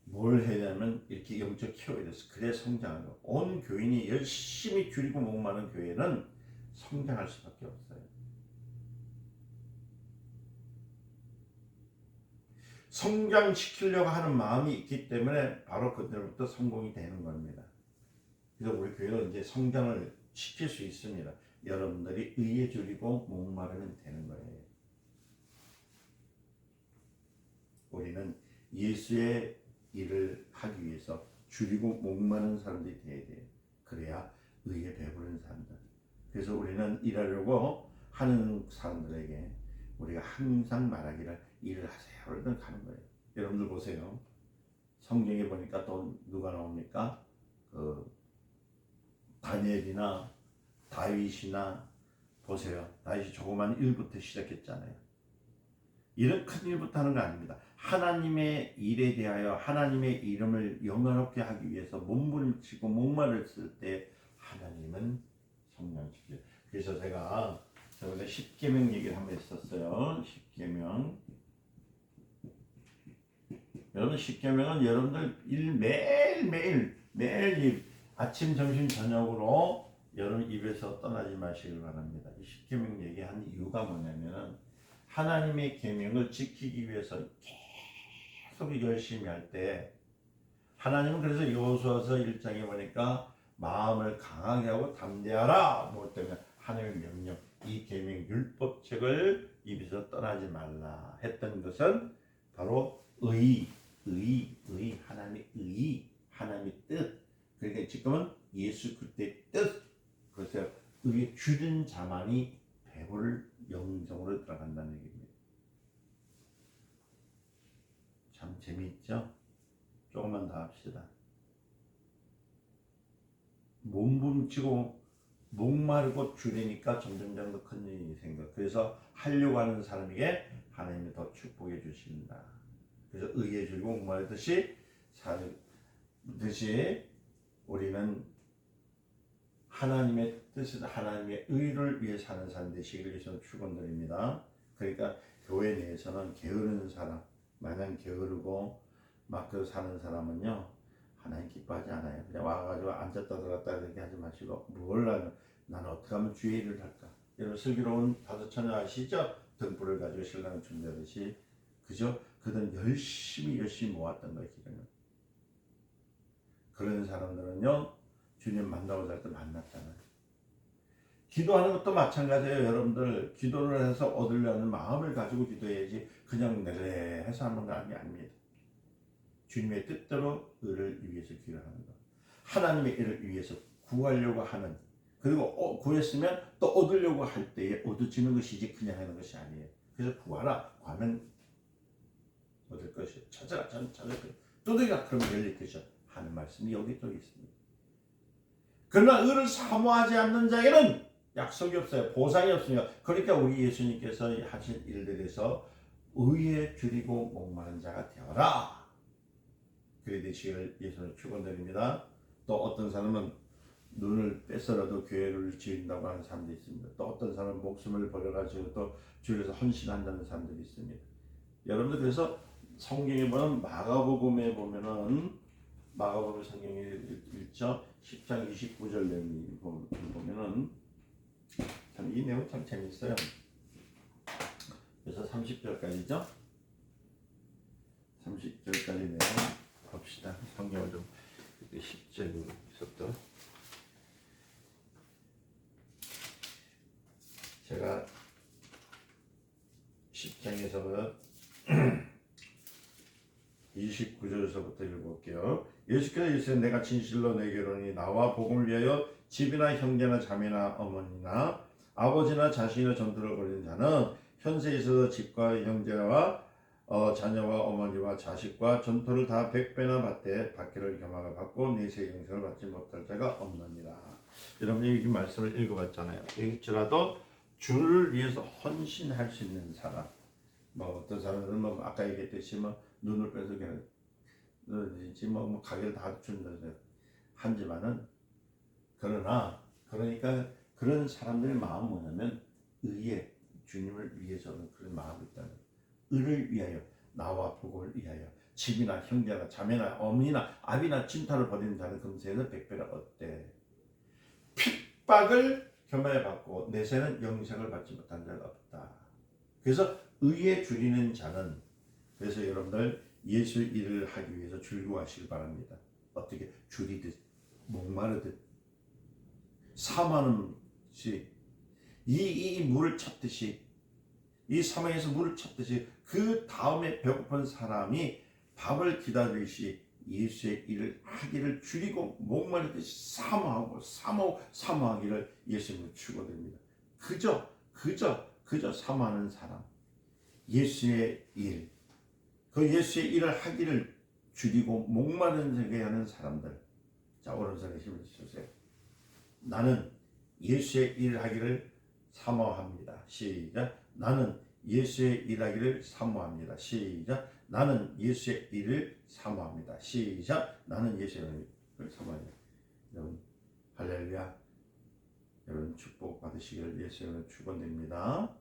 뭘 해야 되냐면 이렇게 영적 키워야 돼서 그래 성장하는 거. 온 교인이 열심히 줄이고 목마른 교회는 성장할 수밖에 없어요. 성장시키려고 하는 마음이 있기 때문에 바로 그때부터 성공이 되는 겁니다. 그래서 우리 교회는 이제 성장을 시킬 수 있습니다. 여러분들이 의에 줄이고 목마르면 되는 거예요. 우리는 예수의 일을 하기 위해서 줄이고 목마른 사람들이 되어야 돼요. 그래야 의에 배부른 사람들. 그래서 우리는 일하려고 하는 사람들에게 우리가 항상 말하기를 일을 하세요. 그러면 가는 거예요. 여러분들 보세요. 성경에 보니까 또 누가 나옵니까? 다니엘이나 다윗이나 보세요. 다윗이 조그만 일부터 시작했잖아요. 이런 큰 일부터 하는 거 아닙니다. 하나님의 일에 대하여 하나님의 이름을 영화롭게 하기 위해서 몸부림치고 목마르을 때 하나님은 성령시켜요. 그래서 제가 저번에 십계명 얘기를 한번 했었어요. 십계명. 여러분 십계명은 여러분들 매일 아침, 점심, 저녁으로 여러분 입에서 떠나지 마시길 바랍니다. 이 십계명 얘기한 이유가 뭐냐면 하나님의 계명을 지키기 위해서 계속 열심히 할 때 하나님은 그래서 여호수아서 1장에 보니까 마음을 강하게 하고 담대하라 뭐 때문에 하나님의 명령 이 계명 율법책을 입에서 떠나지 말라 했던 것은 바로 하나님의 하나님의 뜻. 그러니까 지금은 예수 그리스도의 뜻. 그래서 의에 줄인 자만이 배부를 영성으로 들어간다는 얘기입니다. 참 재미있죠? 조금만 더 합시다. 몸부림치고 목마르고 줄이니까 점점 더 큰 일이 생겨. 그래서 하려고 하는 사람에게 하나님이 더 축복해 주신다. 그래서 의에 줄이고 목마르듯이 우리는 하나님의 뜻은 하나님의 의를 위해 사는 사람 되시기를 위해서 축원드립니다. 그러니까 교회 내에서는 게으른 사람, 마냥 게으르고 막 그 사는 사람은요 하나님 기뻐하지 않아요. 그냥 와가지고 앉았다 들어갔다 이렇게 하지 마시고 나는 어떻게 하면 주의 일을 할까? 여러분 슬기로운 다섯 처녀 아시죠? 등불을 가지고 신랑을 준비하듯이 그저 그들은 열심히 모았던 거예요. 기름을. 그런 사람들은요 주님 만나고자 할 때 만났잖아요. 기도하는 것도 마찬가지예요. 여러분들 기도를 해서 얻으려는 마음을 가지고 기도해야지 그냥 내래 해서 하는 거 아닙니다. 주님의 뜻대로 의를 위해서 기도하는 것. 하나님의 일을 위해서 구하려고 하는 그리고 구했으면 또 얻으려고 할 때에 얻어지는 것이지 그냥 하는 것이 아니에요. 그래서 구하라. 구하면 얻을 것이요. 찾아라. 찾을 것이요. 두드리라. 그러면 열릴 것이요. 하는 말씀이 여기 또 있습니다. 그러나 의를 사모하지 않는 자에게는 약속이 없어요. 보상이 없습니다. 그러니까 우리 예수님께서 하신 일들에서 의에 줄이고 목마른 자가 되어라. 그래 되시기를 예수님 축원드립니다. 또 어떤 사람은 눈을 뺏어라도 교회를 지은다고 하는 사람도 있습니다. 또 어떤 사람은 목숨을 버려가지고 또 주에서 헌신한다는 사람들이 있습니다. 여러분들 그래서 성경에 보면 마가복음에 보면은 마가복음 성경에 1장 10장 29절 내용이 보면은 참 이 내용 참 재밌어요. 그래서 30절까지죠. 30절까지 내용 봅시다. 성경을 좀 10절부터 제가 10장에서 29절에서부터 읽어볼게요. 예수께서 이르시되 내가 진실로 내게 이르노니 나와 복음을 위하여 집이나 형제나 자매나 어머니나 아버지나 자식이나 전투를 벌이는 자는 현세에 있어서 집과 형제와 자녀와 어머니와 자식과 전토를 다 100배나 받기를 겸하가 받고 내세 영생을 받지 못할 자가 없느니라. 여러분이 이 말씀을 읽어봤잖아요. 읽지라도 주를 위해서 헌신할 수 있는 사람. 뭐 어떤 사람들은 뭐 아까 얘기했듯이 뭐 눈을 뺏어게 뭐 가게를 다 준다 하지만은 그러니까 그런 사람들의 마음은 뭐냐면 의에 주님을 위해서는 그런 마음이 있다는 거예요. 의를 위하여 나와 복음을 위하여 집이나 형제나 자매나 어머니나 아비나 친타를 벌이는 자는 금세에서 100배를 얻되 핍박을 겸하여 받고 내세는 영생을 받지 못한 자가 없다. 그래서 의에 줄이는 자는 그래서 여러분들 예수 일을 하기 위해서 즐거워하시길 바랍니다. 어떻게 줄이듯 목마르듯 사모하는 시 이 물을 찾듯이, 이 사망에서 물을 찾듯이 그 다음에 배고픈 사람이 밥을 기다리듯이 예수의 일을 하기를 줄이고 목마르듯이 사모하기를 예수님은 축원드립니다. 그저 사모하는 사람, 예수의 일, 그 예수의 일을 하기를 줄이고 목마르게 하는 사람들. 자, 오른손에 힘을 주세요. 나는 예수의 일을 하기를 사모합니다. 시작. 나는 예수의 일하기를 사모합니다. 시작. 나는 예수의 일을 사모합니다. 시작. 나는 예수의 일을 사모합니다. 여러분 할렐루야. 여러분 축복 받으시기를 예수님으로 축원드립니다.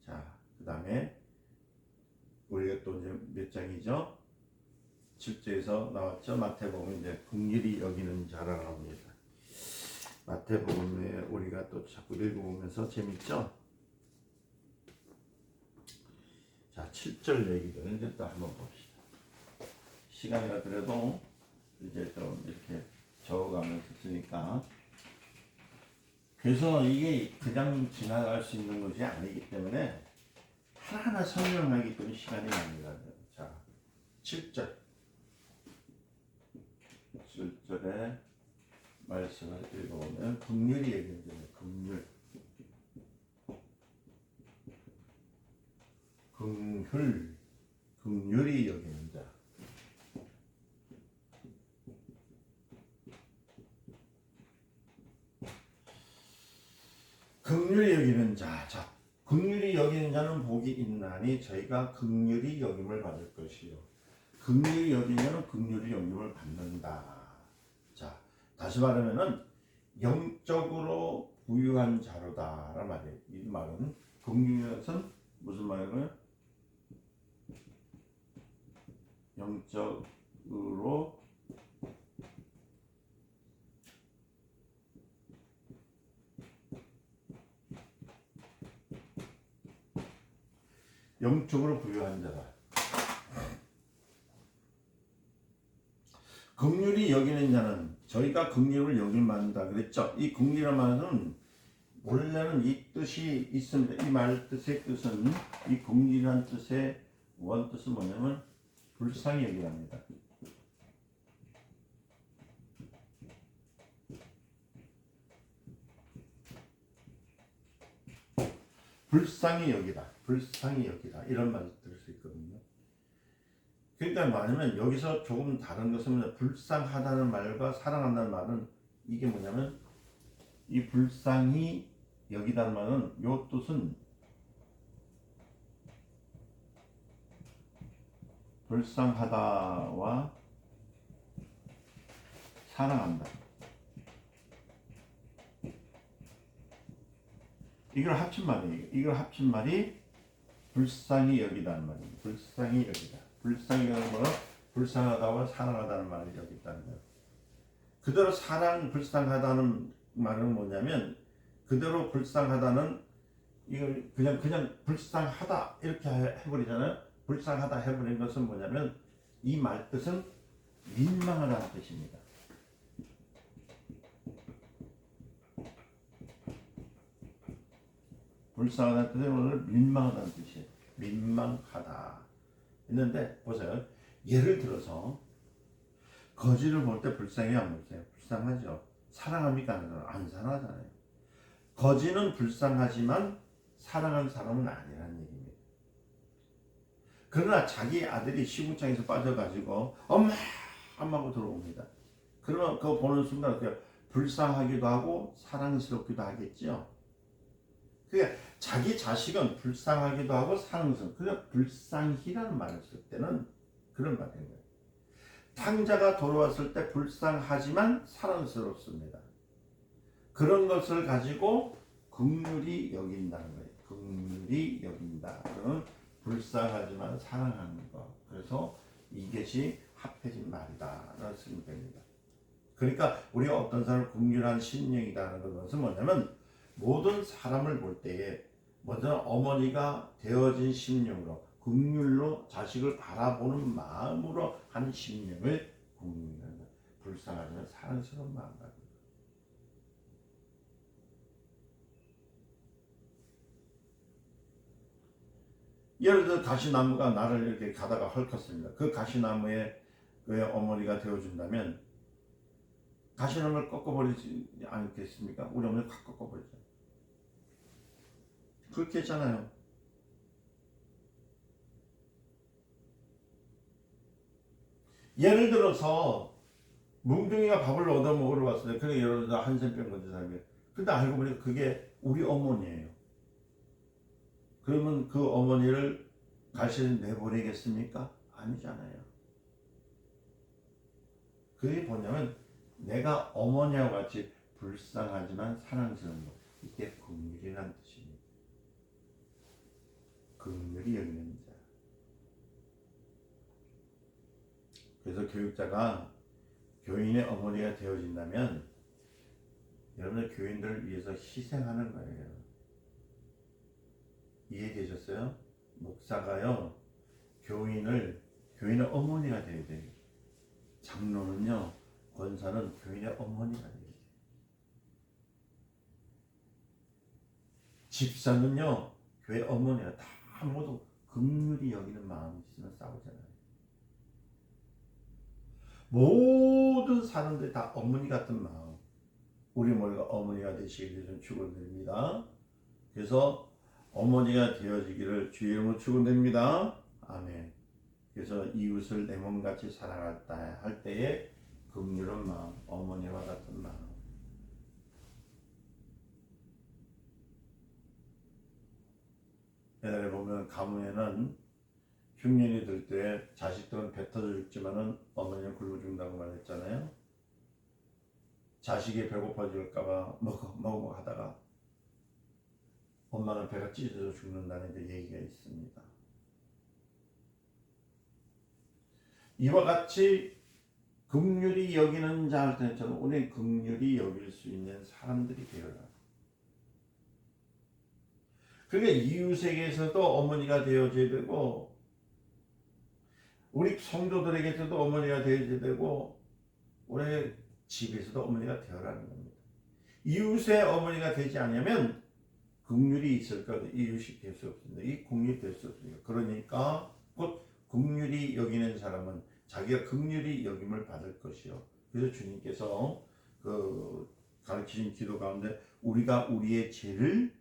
자, 그 다음에 우리가 또 이제 몇 장이죠? 7절에서 나왔죠. 마태복음 이제 긍휼히 여기는 자라고 합니다. 마태복음에 우리가 또 자꾸 읽어보면서 재밌죠? 자, 7절 얘기를 이제 또 한번 봅시다. 시간이가 그래도 이제 좀 이렇게 적어가면서 쓰니까. 그래서 이게 그냥 지나갈 수 있는 것이 아니기 때문에 하나하나 설명하기 때문에 시간이 많이 가요. 자, 7절. 7절에 말씀을 읽어보면 긍휼히 얘기해요. 긍휼히 여기는 자. 긍휼히 여기는 자. 자, 긍휼히 여기는 자는 복이 있나니 저희가 긍휼히 여김을 받을 것이요. 긍휼히 여기는 자는 긍휼히 여김을 받는다. 자, 다시 말하면은 영적으로 부유한 자로다라는 말이에요. 이 말은 긍휼한 것은 무슨 말이에요? 영적으로 부유한 자다. 긍휼히 여기는 자는 저희가 긍휼을 여길 만다 그랬죠. 이 긍휼이라는 말은 원래는 이 뜻이 있습니다. 이 말 뜻의 뜻은 이 긍휼이라는 뜻의 원뜻은 뭐냐면 불쌍히 여기랍니다. 불쌍히 여기다 이런 말을 들을 수 있거든요. 그러니까 뭐냐면 여기서 조금 다른 것은 불쌍하다는 말과 사랑한다는 말은 이게 뭐냐면 이 불쌍히 여기다는 말은 요 뜻은 불쌍하다와 사랑한다. 이걸 합친 말이에요. 이걸 합친 말이 불쌍히 여기다는 말이에요. 불쌍히 여기다. 불쌍히 여기는 거는 불쌍하다와 사랑하다는 말이 여기 있다는 거예요. 그대로 불쌍하다는 말은 뭐냐면 그대로 불쌍하다는 이걸 그냥 불쌍하다 이렇게 해버리잖아요. 불쌍하다 해버린 것은 뭐냐면 이 말 뜻은 민망하다는 뜻입니다. 불쌍하다는 뜻은 오늘 민망하다는 뜻이에요. 민망하다. 있는데 보세요. 예를 들어서 거지를 볼 때 불쌍해 안 보세요? 불쌍하죠. 사랑합니까? 안 사랑하잖아요. 거지는 불쌍하지만 사랑하는 사람은 아니라는 얘기입니다. 그러나 자기 아들이 시궁창에서 빠져가지고 엄마하고 들어옵니다. 그러면 그거 보는 순간 불쌍하기도 하고 사랑스럽기도 하겠죠. 그러니까 자기 자식은 불쌍하기도 하고 사랑스럽고 그냥 불쌍히라는 말을 쓸 때는 그런 말인 거예요. 탕자가 돌아왔을 때 불쌍하지만 사랑스럽습니다. 그런 것을 가지고 긍휼히 여긴다는 거예요. 긍휼히 여긴다. 그러면 불쌍하지만 사랑하는 것. 그래서 이것이 합해진 말이다. 라고 쓰면 됩니다. 그러니까 우리가 어떤 사람을 긍휼한 심령이라는 것은 뭐냐면 모든 사람을 볼 때에 먼저 어머니가 되어진 심령으로 긍휼로 자식을 바라보는 마음으로 하는 심령을 긍휼한다. 불쌍하지만 사랑스러운 마음가짐. 예를 들어 가시나무가 나를 이렇게 가다가 헐컸습니다. 그 가시나무에 그 어머니가 되어준다면 가시나무를 꺾어버리지 않겠습니까? 우리 어머니 확 꺾어버리죠. 그렇게 했잖아요. 예를 들어서 뭉둥이가 밥을 얻어 먹으러 왔어요. 그래 예를 들어 한센병 건진 사람이에요. 근데 알고 보니까 그게 우리 어머니예요. 그러면 그 어머니를 가시는 내보내겠습니까? 아니잖아요. 그게 뭐냐면 내가 어머니와 같이 불쌍하지만 사랑스러운 것. 이게 긍휼이라는 뜻입니다. 긍휼이 여기는 자. 그래서 교육자가 교인의 어머니가 되어진다면 여러분들 교인들을 위해서 희생하는 거예요. 이해되셨어요? 목사가요 교인의 어머니가 되어야 돼요. 장로는요 권사는 교인의 어머니가 되어야 돼요. 집사는요 교회 어머니가 다 모두 긍휼히 여기는 마음이 있으면 싸우잖아요. 모든 사람들이 다 어머니 같은 마음. 우리 모두가 어머니가 되시기를 좀 축원드립니다. 그래서 어머니가 되어지기를 주의 이름으로 축원드립니다. 아멘. 그래서 이웃을 내 몸같이 사랑했다 할 때에 긍휼한 마음, 어머니와 같은 마음. 옛날에 보면 가문에는 흉년이 들 때 자식들은 배 터져 죽지만은 어머니는 굶어 죽는다고 말했잖아요. 자식이 배고파 죽을까봐 먹어 하다가 엄마는 배가 찢어져 죽는다는 얘기가 있습니다. 이와 같이 긍휼히 여기는 자 할 때는 저는 우리 긍휼히 여길 수 있는 사람들이 되어라. 그러니까 이웃에게서도 어머니가 되어져야 되고 우리 성도들에게서도 어머니가 되어져야 되고 우리 집에서도 어머니가 되어라는 겁니다. 이웃의 어머니가 되지 않으면 긍휼이 있을까? 이웃이 될 수 없습니다. 이 긍휼이 될 수 없습니다. 그러니까 곧 긍휼히 여기는 사람은 자기가 긍휼히 여김을 받을 것이요. 그래서 주님께서 그 가르치신 기도 가운데 우리가 우리의 죄를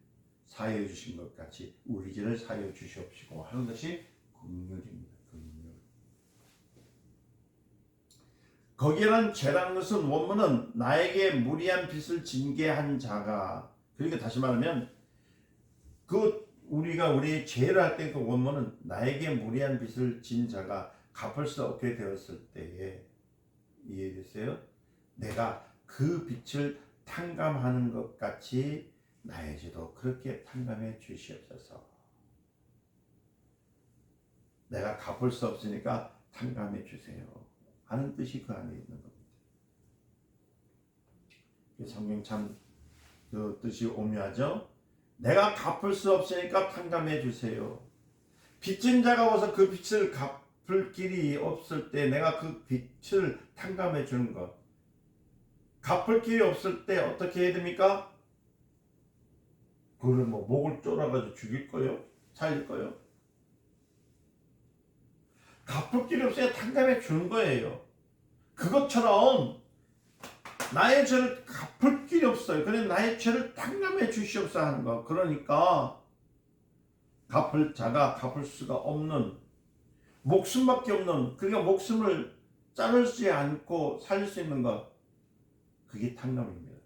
사하여 주신 것 같이 우리 죄를 사하여 주시옵시고 하는 것이 긍휼입니다. 긍휼. 거기에는 죄라는 것은 원문은 나에게 무리한 빚을 징계한 자가, 그러니까 다시 말하면 그 우리가 우리의 죄를 할 때 그 원문은 나에게 무리한 빚을 진 자가 갚을 수 없게 되었을 때에, 이해됐어요? 내가 그 빚을 탕감하는 것 같이 나의 죄도 그렇게 탕감해 주시옵소서. 내가 갚을 수 없으니까 탕감해 주세요 하는 뜻이 그 안에 있는 겁니다. 성경 참 그 뜻이 오묘하죠. 내가 갚을 수 없으니까 탕감해 주세요. 빚진 자가 와서 그 빚을 갚을 길이 없을 때 내가 그 빚을 탕감해 주는 것. 갚을 길이 없을 때 어떻게 해야 됩니까? 그걸 뭐 목을 졸아가지고 죽일 거요? 살릴 거요? 갚을 길이 없어야 탕감해 주는 거예요. 그것처럼 나의 죄를 갚을 길이 없어요. 그래서 나의 죄를 탕감해 주시옵소서 하는 거. 그러니까 갚을 자가 갚을 수가 없는, 목숨밖에 없는, 그러니까 목숨을 자르지 않고 살릴 수 있는 것, 그게 탕감입니다.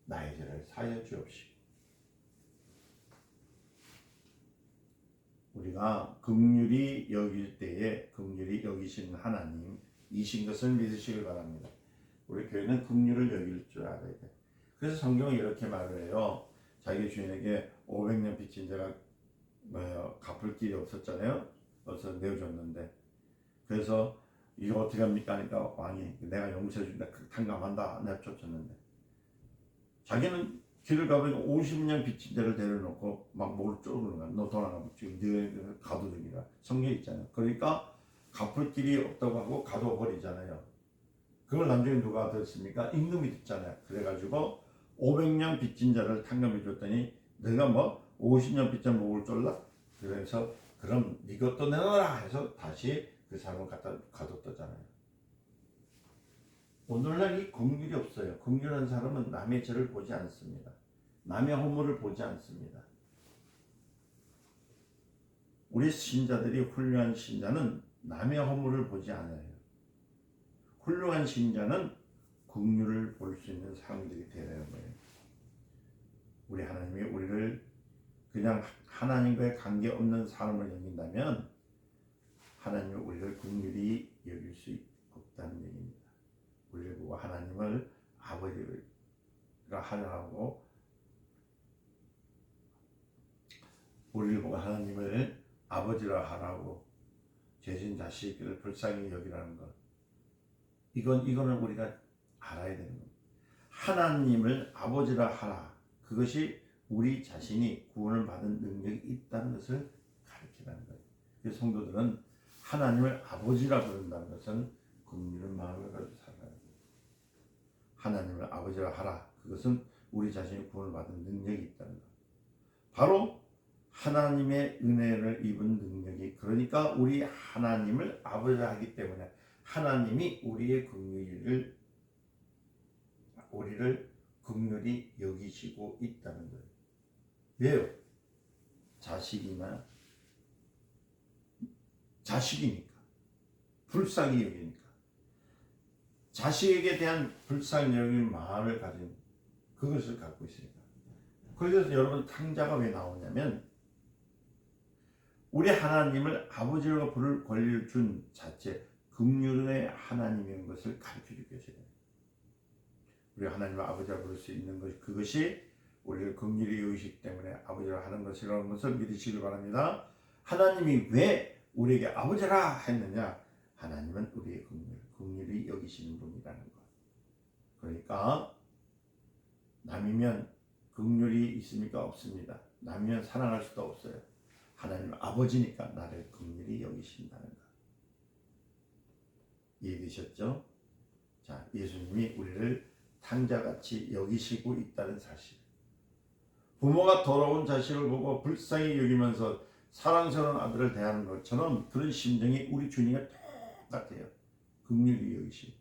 나의 죄를 사하여 주옵시고. 우리가 긍휼히 여길 때에 긍휼히 여기시는 하나님 이신 것을 믿으시길 바랍니다. 우리 교회는 긍휼을 여길 줄 알아야 돼. 그래서 성경은 이렇게 말을 해요. 자기 주인에게 500년 빚진 자가 갚을 길이 없었잖아요. 그래서 내어줬는데, 그래서 이거 어떻게 합니까 하니까 왕이 내가 용서해 준다, 탕감한다 내쫓았는데, 자기는 길을 가보니까 50년 빚진 자를 데려놓고 막 목을 쪼르는 거야. 너 돌아가면 지금 네 가도록이라 성경에 있잖아요. 그러니까 갚을 길이 없다고 하고 가둬버리잖아요. 그걸 나중에 누가 듣습니까? 임금이 듣잖아요. 그래가지고 500년 빚진 자를 탕감해 줬더니 내가 뭐 50년 빚진 목을 졸라. 그래서 그럼 네 것도 내놔라 해서 다시 그 사람을 갖다 가뒀다잖아요. 오늘날 이 긍휼이 없어요. 긍휼한 사람은 남의 죄를 보지 않습니다. 남의 허물을 보지 않습니다. 우리 신자들이 훌륭한 신자는 남의 허물을 보지 않아요. 훌륭한 신자는 긍휼을 볼 수 있는 사람들이 되는 거예요. 우리 하나님이 우리를 그냥 하나님과의 관계없는 사람을 여긴다면 하나님이 우리를 긍휼히 여길 수 없다는 얘기입니다. 우리를 보고 하나님을 아버지가 하라고, 우리를 보고 하나님을 아버지라 하라고 죄진 자식을 불쌍히 여기라는 것, 이거는 우리가 알아야 되는 겁니다. 하나님을 아버지라 하라, 그것이 우리 자신이 구원을 받은 능력이 있다는 것을 가르치라는 거예요. 그래서 성도들은 하나님을 아버지라 부른다는 것은 긍휼한 마음을 가지고 살아야 돼요. 하나님을 아버지라 하라, 그것은 우리 자신이 구원을 받은 능력이 있다는 것. 바로 하나님의 은혜를 입은 능력이, 그러니까 우리 하나님을 아버지라 하기 때문에 하나님이 우리의 우리를 긍휼히 여기시고 있다는 거예요. 왜요? 자식이니까. 불쌍히 여기니까. 자식에게 대한 불쌍히 여기는 마음을 가진 그것을 갖고 있으니까. 그래서 여러분, 탕자가 왜 나오냐면 우리 하나님을 아버지라고 부를 권리를 준 자체, 긍휼의 하나님인 것을 가르쳐주기 위해서요. 우리 하나님을 아버지라고 부를 수 있는 것, 그것이 우리를 긍휼히 여기시기 때문에 아버지라 하는 것이라는 것을 믿으시길 바랍니다. 하나님이 왜 우리에게 아버지라 했느냐? 하나님은 우리의 긍휼히 여기시는 분이라는 것. 그러니까 남이면 긍휼이 있습니까? 없습니다. 남이면 사랑할 수도 없어요. 하나님은 아버지니까 나를 긍휼히 여기신다는 것. 이해되셨죠? 자, 예수님이 우리를 탕자같이 여기시고 있다는 사실. 부모가 더러운 자식을 보고 불쌍히 여기면서 사랑스러운 아들을 대하는 것처럼 그런 심정이 우리 주님과 똑같아요. 긍휼히 여기시.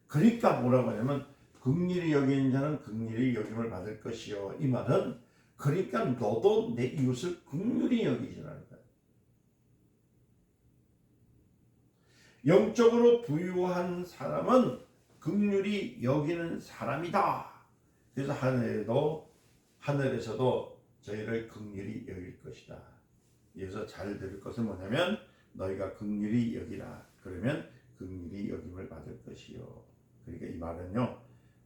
그러니까 뭐라고 하냐면 긍휼히 여기는 자는 긍휼히 여김을 받을 것이요. 이 말은 그러니까 너도 내 이웃을 긍휼히 여기시라는 거예요. 영적으로 부유한 사람은 긍휼히 여기는 사람이다. 그래서 하늘에서도 저희를 긍휼히 여길 것이다. 여기서 잘 들을 것은 뭐냐면 너희가 긍휼히 여기라. 그러면 긍휼히 여김을 받을 것이요. 그러니까 이 말은요,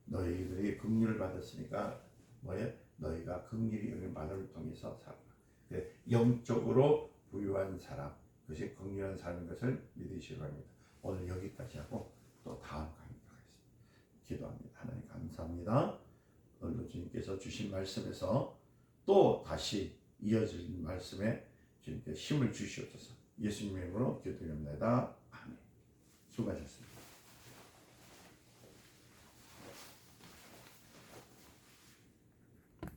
너희들이 긍휼을 받았으니까 뭐예요? 너희가 긍휼히 여김을 받음을 통해서 살아라. 영적으로 부유한 사람, 그것이 긍휼한 사람인 것을 믿으시기 바랍니다. 오늘 여기까지 하고 또 다음 강의로 하겠습니다. 기도합니다. 하나님 감사합니다. 오늘 주님께서 주신 말씀에서 또 다시 이어질 말씀에 주님께 힘을 주시옵소서. 예수님의 이름으로 기도드립니다. 아멘. 수고하셨습니다.